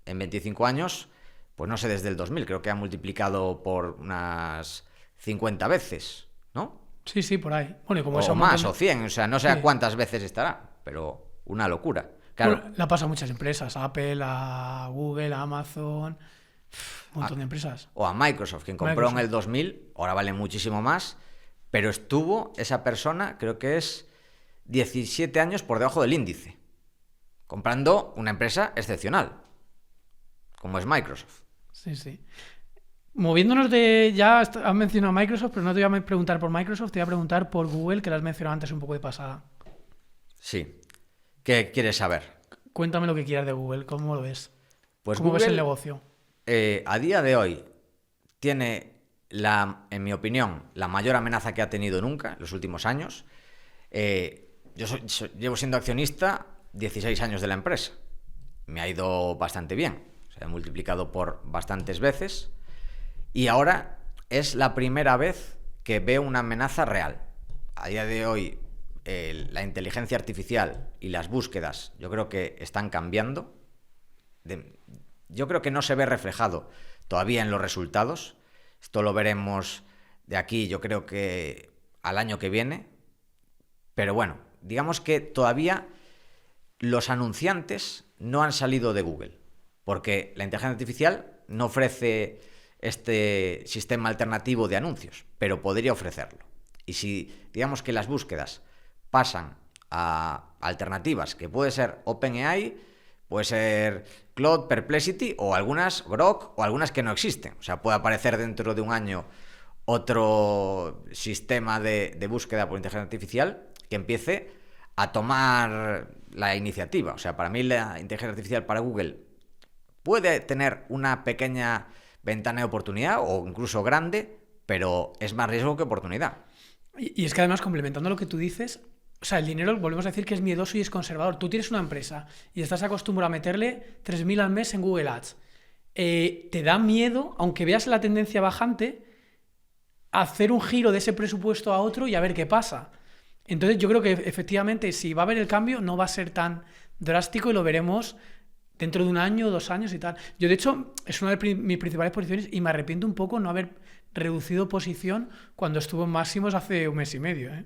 en 25 años, pues no sé, desde el 2000, creo que ha multiplicado por unas 50 veces, ¿no? Sí, por ahí. Bueno, y como o más, o 100, o sea, no sé a cuántas veces estará, pero una locura. Claro. Bueno, la pasa a muchas empresas, a Apple, a Google, a Amazon, un montón de empresas. O a Microsoft, quien compró en el 2000, ahora vale muchísimo más, pero estuvo esa persona, creo que es 17 años por debajo del índice, comprando una empresa excepcional, como es Microsoft. Sí. Moviéndonos de... Ya has mencionado Microsoft, pero no te voy a preguntar por Microsoft, te voy a preguntar por Google, que lo has mencionado antes un poco de pasada. Sí. ¿Qué quieres saber? Cuéntame lo que quieras de Google, ¿cómo lo ves? Pues ¿Cómo Google, ves el negocio? A día de hoy tiene, en mi opinión, la mayor amenaza que ha tenido nunca en los últimos años. Yo llevo siendo accionista 16 años de la empresa. Me ha ido bastante bien. Se ha multiplicado por bastantes veces. Y ahora es la primera vez que veo una amenaza real. A día de hoy, la inteligencia artificial y las búsquedas, yo creo que están cambiando. Yo creo que no se ve reflejado todavía en los resultados. Esto lo veremos de aquí, yo creo que al año que viene. Pero bueno, digamos que todavía los anunciantes no han salido de Google, porque la inteligencia artificial no ofrece este sistema alternativo de anuncios, pero podría ofrecerlo. Y si digamos que las búsquedas pasan a alternativas, que puede ser OpenAI, puede ser Claude, Perplexity o algunas Grok o algunas que no existen. O sea, puede aparecer dentro de un año otro sistema de búsqueda por inteligencia artificial que empiece a tomar la iniciativa. O sea, para mí la inteligencia artificial para Google puede tener una pequeña ventana de oportunidad o incluso grande, pero es más riesgo que oportunidad. Y es que además, complementando lo que tú dices, o sea, el dinero, volvemos a decir que es miedoso y es conservador. Tú tienes una empresa y estás acostumbrado a meterle 3.000 al mes en Google Ads. Te da miedo, aunque veas la tendencia bajante, hacer un giro de ese presupuesto a otro y a ver qué pasa. Entonces yo creo que efectivamente si va a haber el cambio no va a ser tan drástico y lo veremos dentro de 1 año, 2 años y tal. Yo, de hecho, es una de mis principales posiciones y me arrepiento un poco no haber reducido posición cuando estuvo en máximos hace 1 mes y medio, ¿eh?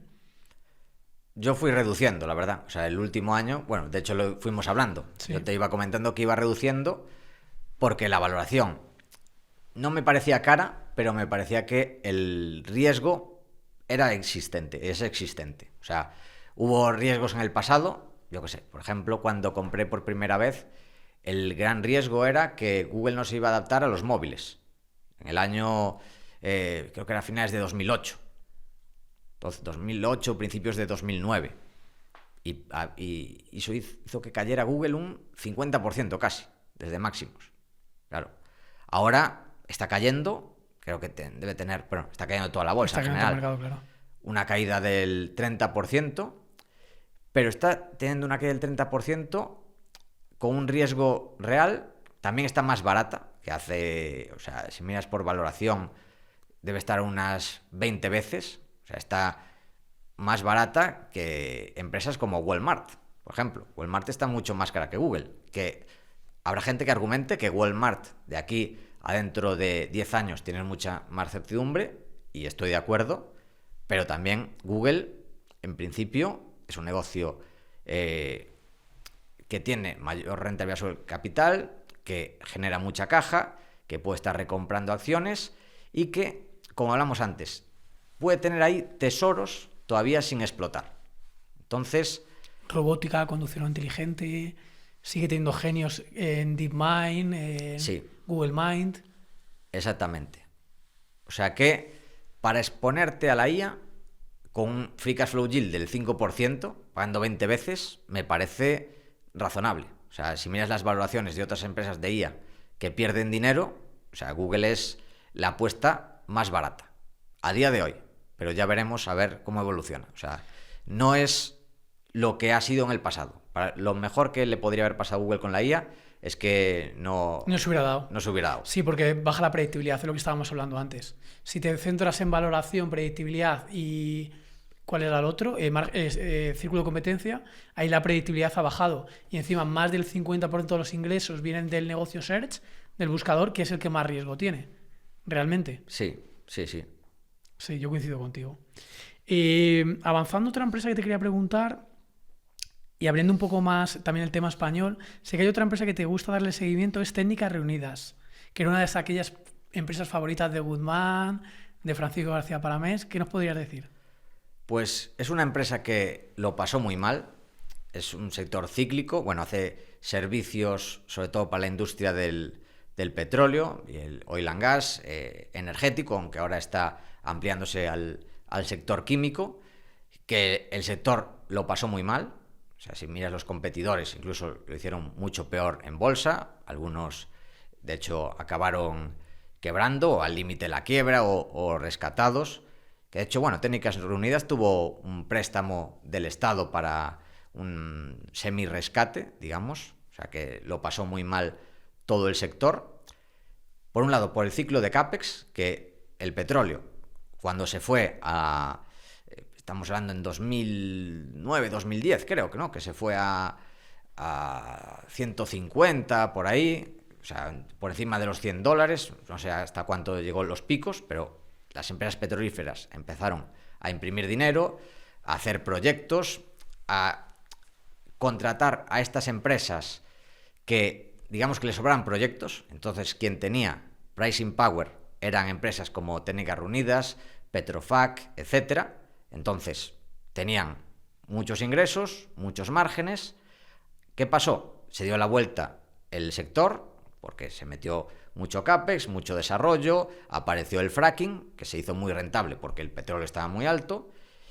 Yo fui reduciendo, la verdad. O sea, el último año, bueno, de hecho lo fuimos hablando. Sí. Yo te iba comentando que iba reduciendo porque la valoración no me parecía cara, pero me parecía que el riesgo era existente, es existente. O sea, hubo riesgos en el pasado, yo qué sé, por ejemplo, cuando compré por primera vez, el gran riesgo era que Google no se iba a adaptar a los móviles. En el año, creo que era a finales de 2008. Entonces, 2008, principios de 2009. Y eso hizo que cayera Google un 50% casi, desde máximos. Claro. Ahora está cayendo, creo que debe tener, bueno, está cayendo toda la bolsa en general. Mercado, claro. Una caída del 30%, pero está teniendo una caída del 30% con un riesgo real. También está más barata, que hace, o sea, si miras por valoración, debe estar unas 20 veces. O sea, está más barata que empresas como Walmart, por ejemplo. Walmart está mucho más cara que Google. Que habrá gente que argumente que Walmart de aquí a dentro de 10 años tiene mucha más certidumbre, y estoy de acuerdo, pero también Google, en principio, es un negocio que tiene mayor rentabilidad sobre el capital, que genera mucha caja, que puede estar recomprando acciones y que, como hablamos antes, puede tener ahí tesoros todavía sin explotar. Entonces... Robótica, conducción inteligente, sigue teniendo genios en DeepMind, en sí, Google Mind. Exactamente. O sea que para exponerte a la IA con un free cash flow yield del 5%, pagando 20 veces, me parece razonable. O sea, si miras las valoraciones de otras empresas de IA que pierden dinero, o sea, Google es la apuesta más barata a día de hoy. Pero ya veremos a ver cómo evoluciona. O sea, no es lo que ha sido en el pasado. Lo mejor que le podría haber pasado a Google con la IA es que no se hubiera dado. No se hubiera dado. Sí, porque baja la predictibilidad, de lo que estábamos hablando antes. Si te centras en valoración, predictibilidad y... ¿Cuál era el otro? Círculo de competencia. Ahí la predictibilidad ha bajado. Y encima más del 50% de los ingresos vienen del negocio search, del buscador, que es el que más riesgo tiene. Realmente. Sí, sí, sí. Sí, yo coincido contigo. Avanzando, otra empresa que te quería preguntar, y abriendo un poco más también el tema español, sé que hay otra empresa que te gusta darle seguimiento, es Técnicas Reunidas, que era una de aquellas empresas favoritas de Guzmán, de Francisco García Paramés. ¿Qué nos podrías decir? Pues es una empresa que lo pasó muy mal, es un sector cíclico, bueno, hace servicios sobre todo para la industria del petróleo y el oil and gas, energético, aunque ahora está ampliándose al sector químico, que el sector lo pasó muy mal. O sea, si miras los competidores, incluso lo hicieron mucho peor en bolsa. Algunos, de hecho, acabaron quebrando o al límite de la quiebra o rescatados. Que de hecho, bueno, Técnicas Reunidas tuvo un préstamo del Estado para un semi-rescate, digamos. O sea, que lo pasó muy mal todo el sector. Por un lado, por el ciclo de CAPEX, que el petróleo, cuando se fue a... Estamos hablando en 2009, 2010, creo que no, que se fue a 150 por ahí, o sea, por encima de los $100, no sé hasta cuánto llegó los picos, pero las empresas petrolíferas empezaron a imprimir dinero, a hacer proyectos, a contratar a estas empresas que, digamos que les sobraban proyectos. Entonces, quien tenía pricing power eran empresas como Técnicas Reunidas, Petrofac, etcétera. Entonces, tenían muchos ingresos, muchos márgenes. ¿Qué pasó? Se dio la vuelta el sector, porque se metió mucho CAPEX, mucho desarrollo, apareció el fracking, que se hizo muy rentable porque el petróleo estaba muy alto,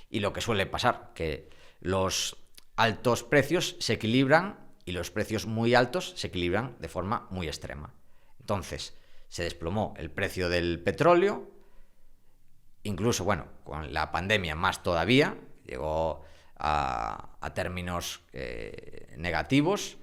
y lo que suele pasar, que los altos precios se equilibran y los precios muy altos se equilibran de forma muy extrema. Entonces, se desplomó el precio del petróleo, incluso, bueno, con la pandemia más todavía, llegó a términos negativos,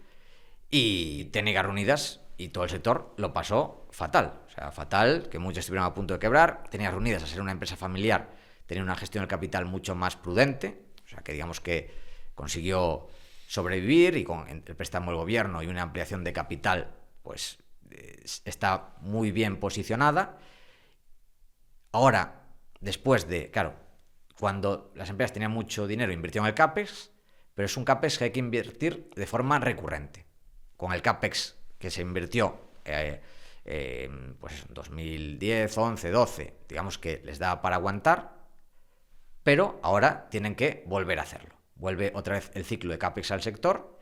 y Técnicas Reunidas y todo el sector lo pasó fatal. O sea, fatal, que muchos estuvieron a punto de quebrar. Técnicas Reunidas, a ser una empresa familiar, tenía una gestión del capital mucho más prudente, o sea, que digamos que consiguió sobrevivir y con el préstamo del gobierno y una ampliación de capital, pues está muy bien posicionada. Ahora, después de, claro, cuando las empresas tenían mucho dinero, invirtieron en el CAPEX, pero es un CAPEX que hay que invertir de forma recurrente. Con el CAPEX que se invirtió pues en 2010, 11, 12, digamos que les da para aguantar, pero ahora tienen que volver a hacerlo. Vuelve otra vez el ciclo de CAPEX al sector.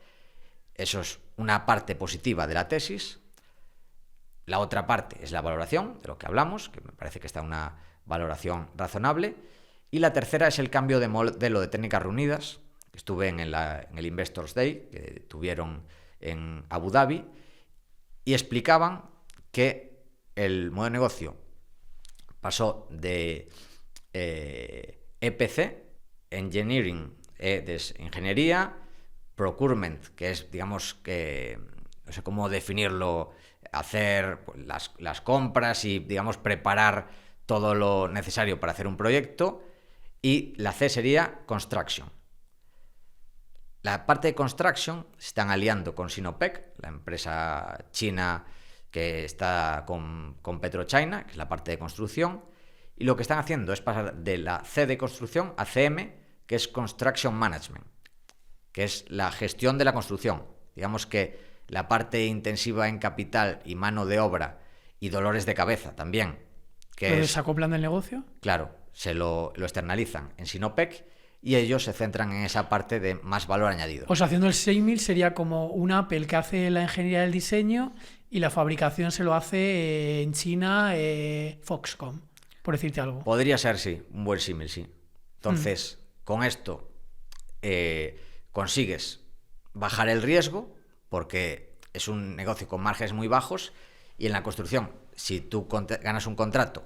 Eso es una parte positiva de la tesis. La otra parte es la valoración, de lo que hablamos, que me parece que está una valoración razonable. Y la tercera es el cambio de modelo de técnicas reunidas. Estuve en el Investors Day que tuvieron en Abu Dhabi y explicaban que el modelo de negocio pasó de EPC, Engineering, de ingeniería, Procurement, que es, digamos, que no sé cómo definirlo, hacer las compras y, digamos, preparar todo lo necesario para hacer un proyecto, y la C sería Construction. La parte de Construction se están aliando con Sinopec, la empresa china que está con PetroChina, que es la parte de construcción, y lo que están haciendo es pasar de la C de construcción a CM, que es Construction Management, que es la gestión de la construcción. Digamos que la parte intensiva en capital y mano de obra y dolores de cabeza también. ¿Lo desacoplan del negocio? Claro, se lo externalizan en Sinopec y ellos se centran en esa parte de más valor añadido. Pues haciendo el símil sería como un Apple que hace la ingeniería del diseño y la fabricación se lo hace en China Foxconn, por decirte algo. Podría ser, sí, un buen símil, sí. Entonces, con esto consigues bajar el riesgo porque es un negocio con márgenes muy bajos, y en la construcción, si tú ganas un contrato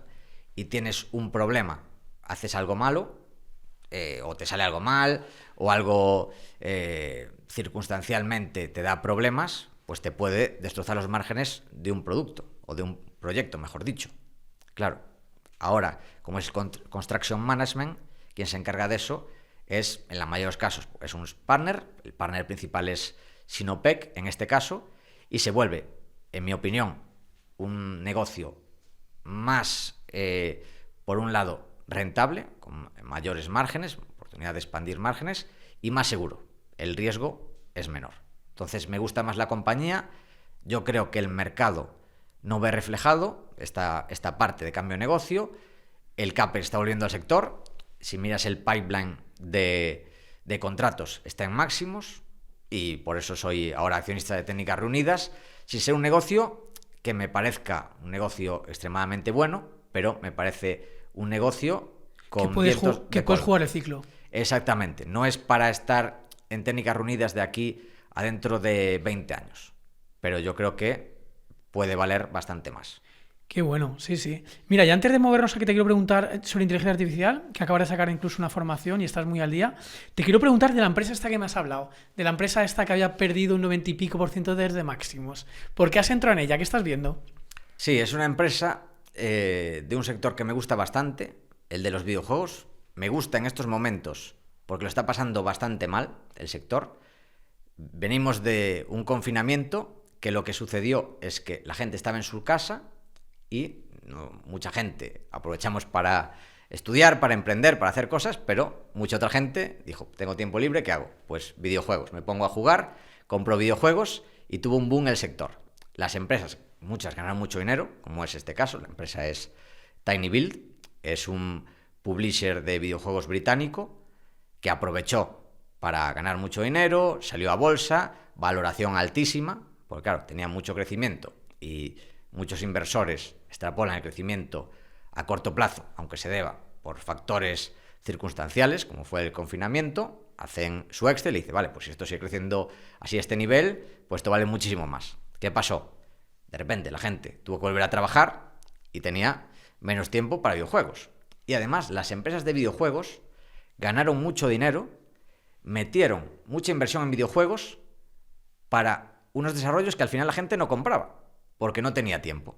y tienes un problema, haces algo malo, o te sale algo mal, o algo circunstancialmente te da problemas, pues te puede destrozar los márgenes de un producto, o de un proyecto, mejor dicho. Claro, ahora, como es Construction Management, quien se encarga de eso es, en la mayoría de los casos, es un partner. El partner principal es Sinopec, en este caso, y se vuelve, en mi opinión, un negocio más, por un lado, rentable, con mayores márgenes, oportunidad de expandir márgenes, y más seguro. El riesgo es menor. Entonces, me gusta más la compañía. Yo creo que el mercado no ve reflejado esta parte de cambio de negocio. El CAPEX está volviendo al sector. Si miras el pipeline de contratos, está en máximos, y por eso soy ahora accionista de Técnicas Reunidas, sin ser un negocio que me parezca un negocio extremadamente bueno, pero me parece un negocio con que puedes jugar el ciclo. Exactamente, no es para estar en Técnicas Reunidas de aquí a dentro de 20 años, pero yo creo que puede valer bastante más. Qué bueno, sí, sí. Mira, y antes de movernos a que te quiero preguntar sobre inteligencia artificial, que acabas de sacar incluso una formación y estás muy al día, te quiero preguntar de la empresa esta que me has hablado, de la empresa esta que había perdido un 90 y pico % desde máximos. ¿Por qué has entrado en ella? ¿Qué estás viendo? Sí, es una empresa de un sector que me gusta bastante, el de los videojuegos. Me gusta en estos momentos porque lo está pasando bastante mal el sector. Venimos de un confinamiento que lo que sucedió es que la gente estaba en su casa y mucha gente aprovechamos para estudiar, para emprender, para hacer cosas, pero mucha otra gente dijo, tengo tiempo libre, ¿qué hago? Pues videojuegos, me pongo a jugar, compro videojuegos, y tuvo un boom el sector. Las empresas, muchas ganaron mucho dinero, como es este caso. La empresa es TinyBuild, es un publisher de videojuegos británico que aprovechó para ganar mucho dinero, salió a bolsa, valoración altísima, porque claro, tenía mucho crecimiento y muchos inversores extrapolan el crecimiento a corto plazo, aunque se deba por factores circunstanciales, como fue el confinamiento. Hacen su Excel y dice, vale, pues si esto sigue creciendo así a este nivel, pues esto vale muchísimo más. ¿Qué pasó? De repente la gente tuvo que volver a trabajar y tenía menos tiempo para videojuegos. Y además las empresas de videojuegos ganaron mucho dinero, metieron mucha inversión en videojuegos para unos desarrollos que al final la gente no compraba, porque no tenía tiempo.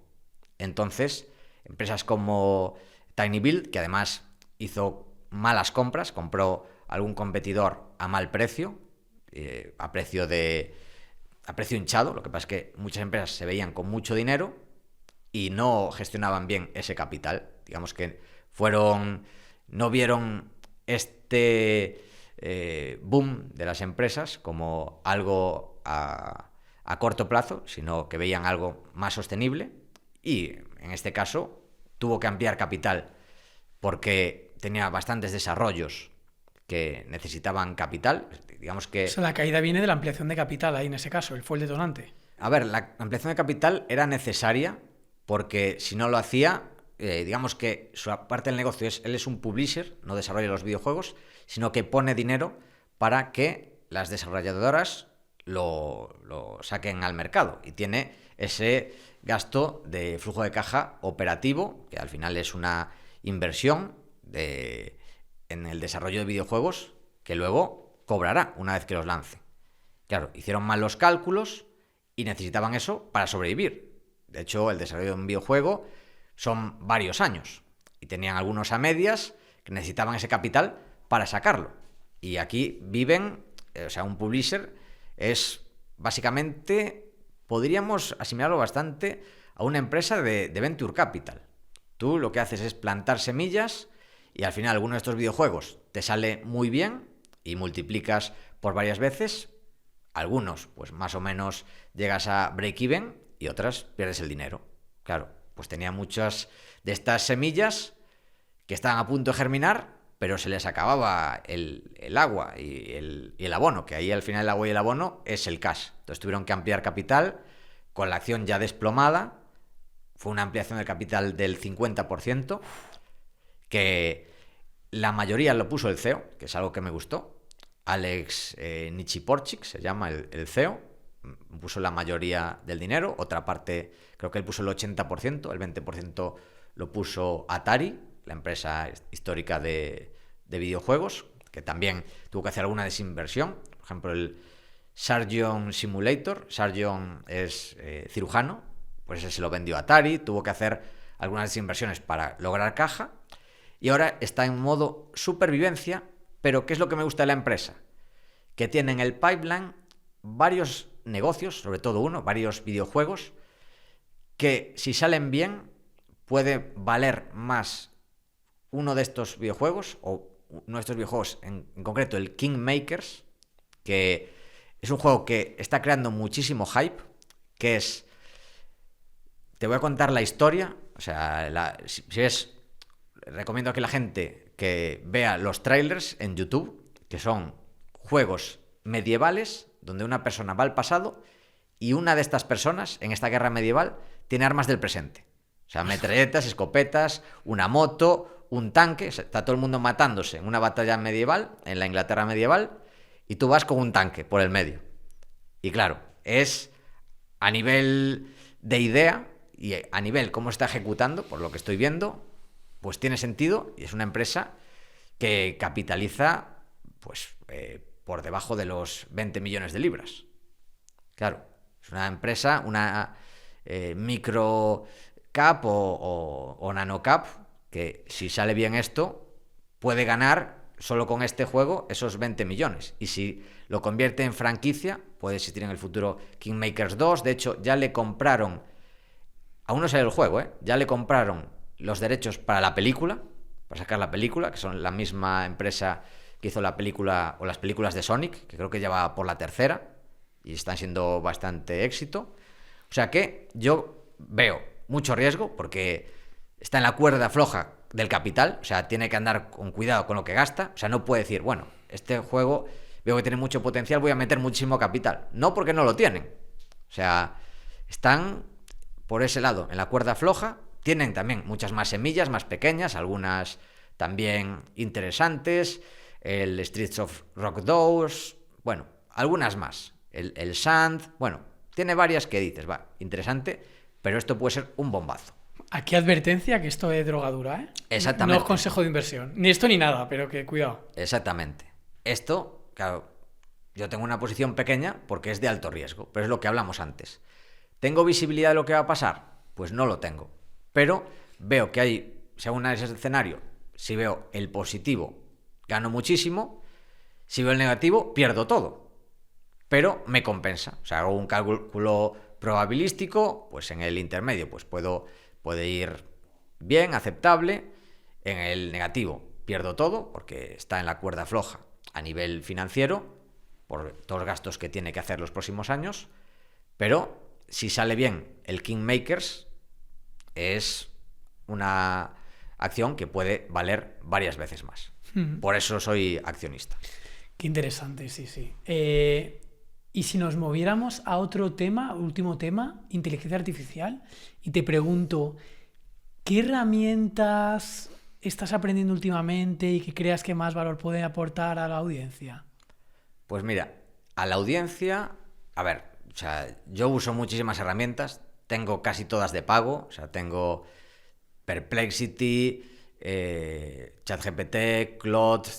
Entonces, empresas como TinyBuild, que además hizo malas compras, compró algún competidor a mal precio, a precio hinchado. Lo que pasa es que muchas empresas se veían con mucho dinero y no gestionaban bien ese capital. Digamos que no vieron este boom de las empresas como algo a corto plazo, sino que veían algo más sostenible, y en este caso tuvo que ampliar capital porque tenía bastantes desarrollos que necesitaban capital. Digamos que... O sea, la caída viene de la ampliación de capital ahí en ese caso, fue el detonante. A ver, la ampliación de capital era necesaria porque si no lo hacía, digamos que su parte del negocio él es un publisher, no desarrolla los videojuegos, sino que pone dinero para que las desarrolladoras lo saquen al mercado, y tiene ese gasto de flujo de caja operativo, que al final es una inversión en el desarrollo de videojuegos que luego cobrará una vez que los lance. Claro, hicieron mal los cálculos y necesitaban eso para sobrevivir. De hecho, el desarrollo de un videojuego son varios años y tenían algunos a medias que necesitaban ese capital para sacarlo. Y aquí viven, o sea, un publisher es básicamente, podríamos asimilarlo bastante a una empresa de venture capital. Tú lo que haces es plantar semillas y al final alguno de estos videojuegos te sale muy bien y multiplicas por varias veces. Algunos, pues más o menos llegas a break-even, y otras pierdes el dinero. Claro, pues tenía muchas de estas semillas que estaban a punto de germinar, pero se les acababa el agua y el abono, que ahí al final el agua y el abono es el cash. Entonces tuvieron que ampliar capital con la acción ya desplomada. Fue una ampliación del capital del 50%, que la mayoría lo puso el CEO, que es algo que me gustó. Alex Nichiporchik se llama el CEO, puso la mayoría del dinero. Otra parte, creo que él puso el 80%, el 20% lo puso Atari, la empresa histórica de videojuegos, que también tuvo que hacer alguna desinversión. Por ejemplo, el Sargent Simulator, Sargent es cirujano, pues ese se lo vendió a Atari, tuvo que hacer algunas desinversiones para lograr caja, y ahora está en modo supervivencia. Pero ¿qué es lo que me gusta de la empresa? Que tiene en el pipeline varios negocios, sobre todo varios videojuegos, que si salen bien puede valer más uno de estos videojuegos, o uno de estos videojuegos en concreto, el Kingmakers, que es un juego que está creando muchísimo hype, que es... Te voy a contar la historia, o sea, si ves, recomiendo a que la gente que vea los trailers en YouTube, que son juegos medievales donde una persona va al pasado y una de estas personas en esta guerra medieval tiene armas del presente. O sea, metralletas, escopetas, una moto, un tanque. Está todo el mundo matándose en una batalla medieval, en la Inglaterra medieval, y tú vas con un tanque por el medio. Y claro, es a nivel de idea y a nivel cómo está ejecutando, por lo que estoy viendo, pues tiene sentido, y es una empresa que capitaliza pues por debajo de los 20 millones de libras. Claro, es una empresa, una micro cap o nano cap, que si sale bien esto puede ganar solo con este juego esos 20 millones. Y si lo convierte en franquicia, puede existir en el futuro Kingmakers 2. De hecho, ya le compraron, aún no sale el juego, ya le compraron los derechos para la película, para sacar la película, que son la misma empresa que hizo la película o las películas de Sonic, que creo que ya va por la tercera y están siendo bastante éxito. O sea que yo veo mucho riesgo porque está en la cuerda floja del capital, o sea, tiene que andar con cuidado con lo que gasta. O sea, no puede decir, bueno, este juego veo que tiene mucho potencial, voy a meter muchísimo capital. No, porque no lo tienen. O sea, están por ese lado en la cuerda floja. Tienen también muchas más semillas, más pequeñas, algunas también interesantes. El Streets of Rock 2, bueno, algunas más. El Sand, bueno, tiene varias que dices, va, interesante, pero esto puede ser un bombazo. Aquí advertencia que esto es drogadura, ¿eh? Exactamente. No es consejo de inversión. Ni esto ni nada, pero que cuidado. Exactamente. Esto, claro, yo tengo una posición pequeña porque es de alto riesgo, pero es lo que hablamos antes. ¿Tengo visibilidad de lo que va a pasar? Pues no lo tengo. Pero veo que hay, según ese escenario, si veo el positivo, gano muchísimo. Si veo el negativo, pierdo todo. pero me compensa. O sea, hago un cálculo probabilístico, pues en el intermedio pues puede ir bien, aceptable. En el negativo pierdo todo porque está en la cuerda floja a nivel financiero por todos los gastos que tiene que hacer los próximos años, pero si sale bien el Kingmakers es una acción que puede valer varias veces más. Por eso soy accionista. Qué interesante, sí. Y si nos moviéramos a otro tema, último tema, inteligencia artificial, y te pregunto, ¿qué herramientas estás aprendiendo últimamente y que creas que más valor puede aportar a la audiencia? Pues mira, a la audiencia, a ver, o sea, yo uso muchísimas herramientas, tengo casi todas de pago, o sea, tengo Perplexity, ChatGPT, Claude,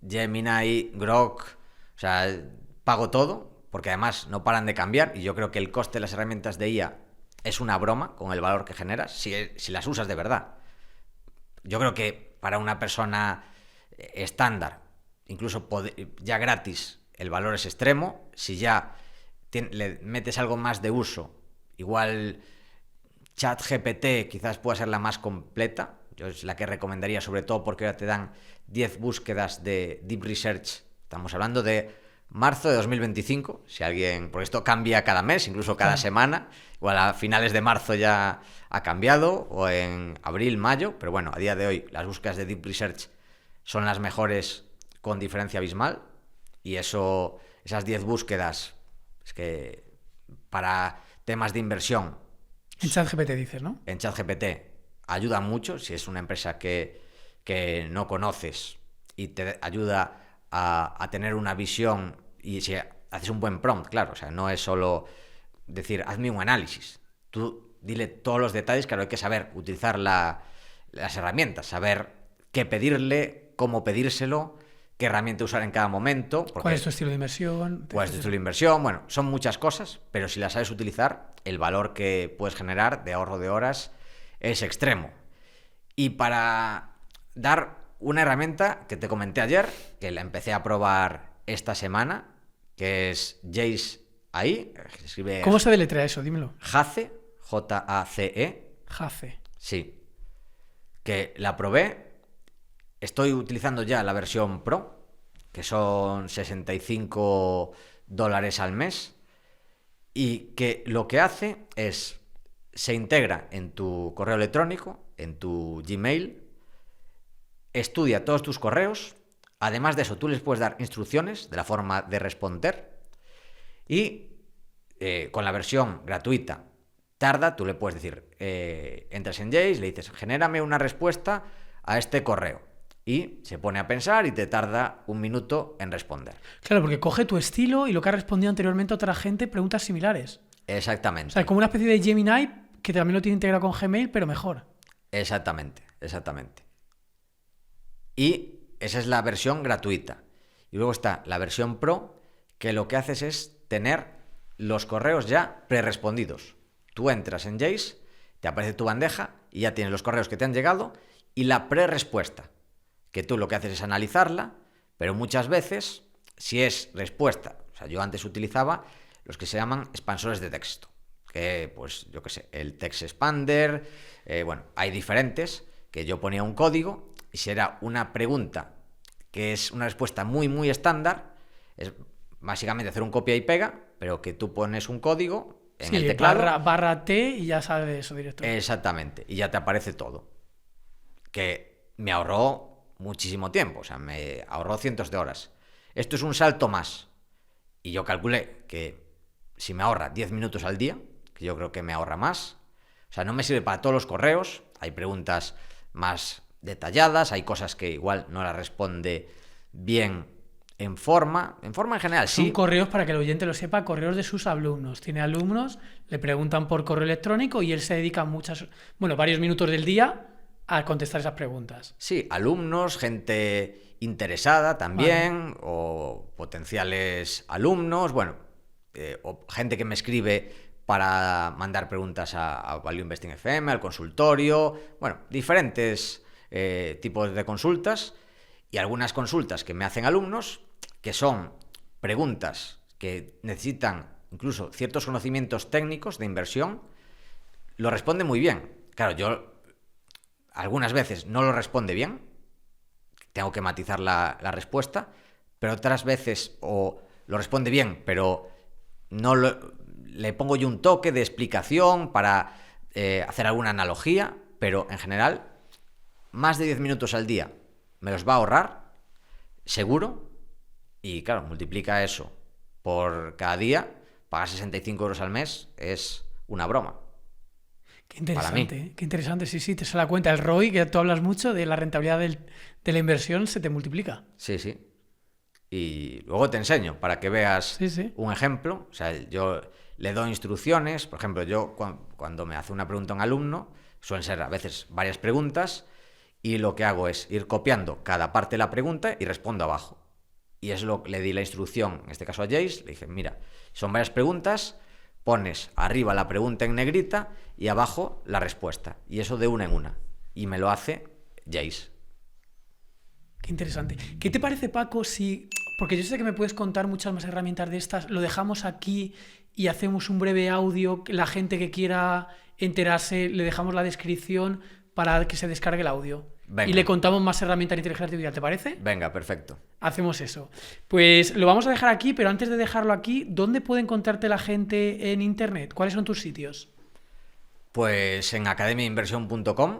Gemini, Grok, o sea, pago todo, porque además no paran de cambiar y yo creo que el coste de las herramientas de IA es una broma con el valor que generas, si las usas de verdad. Yo creo que para una persona estándar, incluso ya gratis, el valor es extremo. Si ya le metes algo más de uso, igual ChatGPT quizás pueda ser la más completa. Yo es la que recomendaría, sobre todo porque ahora te dan 10 búsquedas de Deep Research. Estamos hablando de marzo de 2025, si alguien, porque esto cambia cada mes, incluso cada semana, igual a finales de marzo ya ha cambiado, o en abril, mayo, pero bueno, a día de hoy las búsquedas de Deep Research son las mejores con diferencia abismal, y esas 10 búsquedas, es que para temas de inversión... En ChatGPT dices, ¿no? En ChatGPT ayuda mucho, si es una empresa que no conoces y te ayuda a tener una visión, y si haces un buen prompt, claro, o sea, no es solo decir, hazme un análisis, tú dile todos los detalles, claro, hay que saber utilizar las herramientas, saber qué pedirle, cómo pedírselo, qué herramienta usar en cada momento. ¿Cuál es tu estilo de inversión? ¿Cuál es tu estilo de inversión? Bueno, son muchas cosas, pero si las sabes utilizar, el valor que puedes generar de ahorro de horas es extremo. Y para dar una herramienta que te comenté ayer, que la empecé a probar esta semana, que es Jace AI. ¿Cómo se deletrea eso? Dímelo. Jace, J-A-C-E. Jace. Sí. Que la probé. Estoy utilizando ya la versión Pro, que son $65 al mes. Y que lo que hace es, se integra en tu correo electrónico, en tu Gmail, estudia todos tus correos. Además de eso, tú les puedes dar instrucciones de la forma de responder. Y con la versión gratuita tarda, tú le puedes decir, entras en Jace, le dices, genérame una respuesta a este correo. Y se pone a pensar y te tarda 1 minuto en responder. Claro, porque coge tu estilo y lo que ha respondido anteriormente a otra gente, preguntas similares. Exactamente. O sea, como una especie de Gemini que también lo tiene integrado con Gmail, pero mejor. Exactamente. Y esa es la versión gratuita. Y luego está la versión Pro, que lo que haces es tener los correos ya prerespondidos. Tú entras en Jace, te aparece tu bandeja y ya tienes los correos que te han llegado y la prerespuesta, que tú lo que haces es analizarla, pero muchas veces, si es respuesta, o sea, yo antes utilizaba los que se llaman expansores de texto, que pues yo qué sé, el Text Expander, bueno, hay diferentes, que yo ponía un código y si era una pregunta que es una respuesta muy, muy estándar, es básicamente hacer un copia y pega, pero que tú pones un código en el teclado. Barra T y ya sale eso directo. Exactamente, y ya te aparece todo. Que me ahorró muchísimo tiempo, o sea, me ahorró cientos de horas. Esto es un salto más. Y yo calculé que si me ahorra 10 minutos al día, que yo creo que me ahorra más, o sea, no me sirve para todos los correos, hay preguntas más detalladas, hay cosas que igual no las responde bien en forma en general, sí. Son correos, para que el oyente lo sepa, correos de sus alumnos. Tiene alumnos, le preguntan por correo electrónico y él se dedica varios minutos del día a contestar esas preguntas. Sí, alumnos, gente interesada también, vale, o potenciales alumnos, bueno, o gente que me escribe para mandar preguntas a Value Investing FM, al consultorio, bueno, diferentes tipos de consultas, y algunas consultas que me hacen alumnos, que son preguntas que necesitan incluso ciertos conocimientos técnicos de inversión, lo responde muy bien. Claro, yo algunas veces no lo responde bien, tengo que matizar la respuesta, pero otras veces o lo responde bien, pero le pongo yo un toque de explicación para hacer alguna analogía, pero en general, más de 10 minutos al día me los va a ahorrar, seguro, y claro, multiplica eso por cada día, pagar 65 euros al mes es una broma. Qué interesante, qué interesante, sí, te sale la cuenta. El ROI, que tú hablas mucho de la rentabilidad de la inversión, se te multiplica. Sí. Y luego te enseño para que veas un ejemplo. O sea, yo le doy instrucciones. Por ejemplo, yo cuando me hace una pregunta un alumno, suelen ser a veces varias preguntas, y lo que hago es ir copiando cada parte de la pregunta y respondo abajo. Y es lo que le di la instrucción, en este caso a Jace, le dije, mira, son varias preguntas, pones arriba la pregunta en negrita y abajo la respuesta. Y eso de una en una. Y me lo hace Jace. Qué interesante. ¿Qué te parece, Paco, si... Porque yo sé que me puedes contar muchas más herramientas de estas, lo dejamos aquí y hacemos un breve audio, la gente que quiera enterarse, le dejamos la descripción para que se descargue el audio. Venga. Y le contamos más herramientas de inteligencia artificial, ¿te parece? Venga, perfecto. Hacemos eso. Pues lo vamos a dejar aquí, pero antes de dejarlo aquí, ¿dónde puede encontrarte la gente en internet? ¿Cuáles son tus sitios? Pues en academiainversión.com,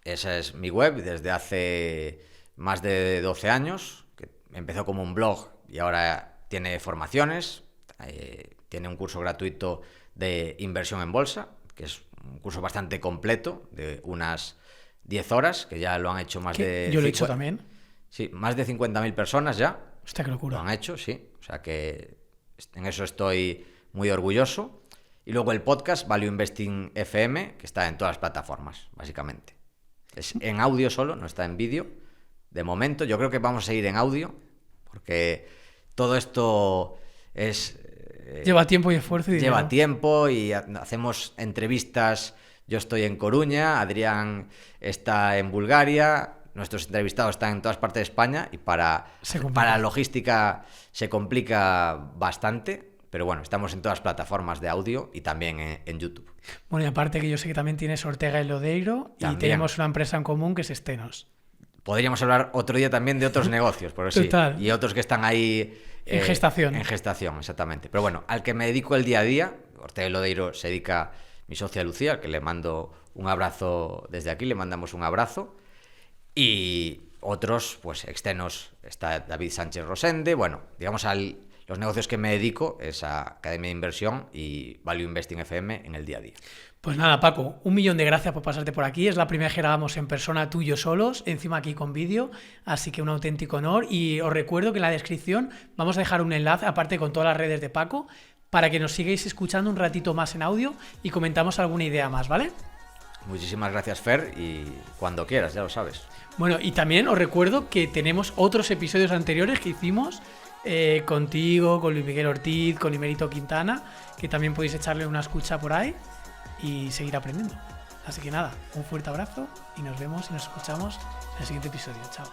esa es mi web desde hace más de 12 años, que empezó como un blog y ahora tiene formaciones, tiene un curso gratuito de inversión en bolsa, que es un curso bastante completo, de unas 10 horas, que ya lo han hecho más de... Yo lo he hecho también. Sí, más de 50.000 personas ya. Hostia, qué locura. Lo han hecho, sí. O sea que en eso estoy muy orgulloso. Y luego el podcast Value Investing FM, que está en todas las plataformas, básicamente. Es en audio solo, no está en vídeo. De momento, yo creo que vamos a seguir en audio, porque todo esto es... lleva tiempo y esfuerzo y dinero. Lleva tiempo y hacemos entrevistas. Yo estoy en Coruña, Adrián está en Bulgaria, nuestros entrevistados están en todas partes de España y para la logística se complica bastante, pero bueno, estamos en todas las plataformas de audio y también en YouTube. Bueno, y aparte que yo sé que también tienes Ortega y Lodeiro y tenemos una empresa en común que es Stenos. Podríamos hablar otro día también de otros negocios, pero sí, y otros que están ahí... en gestación. En gestación, exactamente. Pero bueno, al que me dedico el día a día, Ortega y Lodeiro se dedica mi socia Lucía, al que le mando un abrazo desde aquí, le mandamos un abrazo. Y otros, pues externos, está David Sánchez Rosende. Bueno, digamos, los negocios que me dedico es a Academia de Inversión y Value Investing FM en el día a día. Pues nada, Paco, 1.000.000 de gracias por pasarte por aquí. Es la primera que grabamos en persona tú y yo solos, encima aquí con vídeo, así que un auténtico honor. Y os recuerdo que en la descripción vamos a dejar un enlace, aparte con todas las redes de Paco, para que nos sigáis escuchando un ratito más en audio y comentamos alguna idea más, ¿vale? Muchísimas gracias, Fer, y cuando quieras, ya lo sabes. Bueno, y también os recuerdo que tenemos otros episodios anteriores que hicimos contigo, con Luis Miguel Ortiz, con Imerito Quintana, que también podéis echarle una escucha por ahí y seguir aprendiendo. Así que nada, un fuerte abrazo y nos vemos y nos escuchamos en el siguiente episodio. Chao.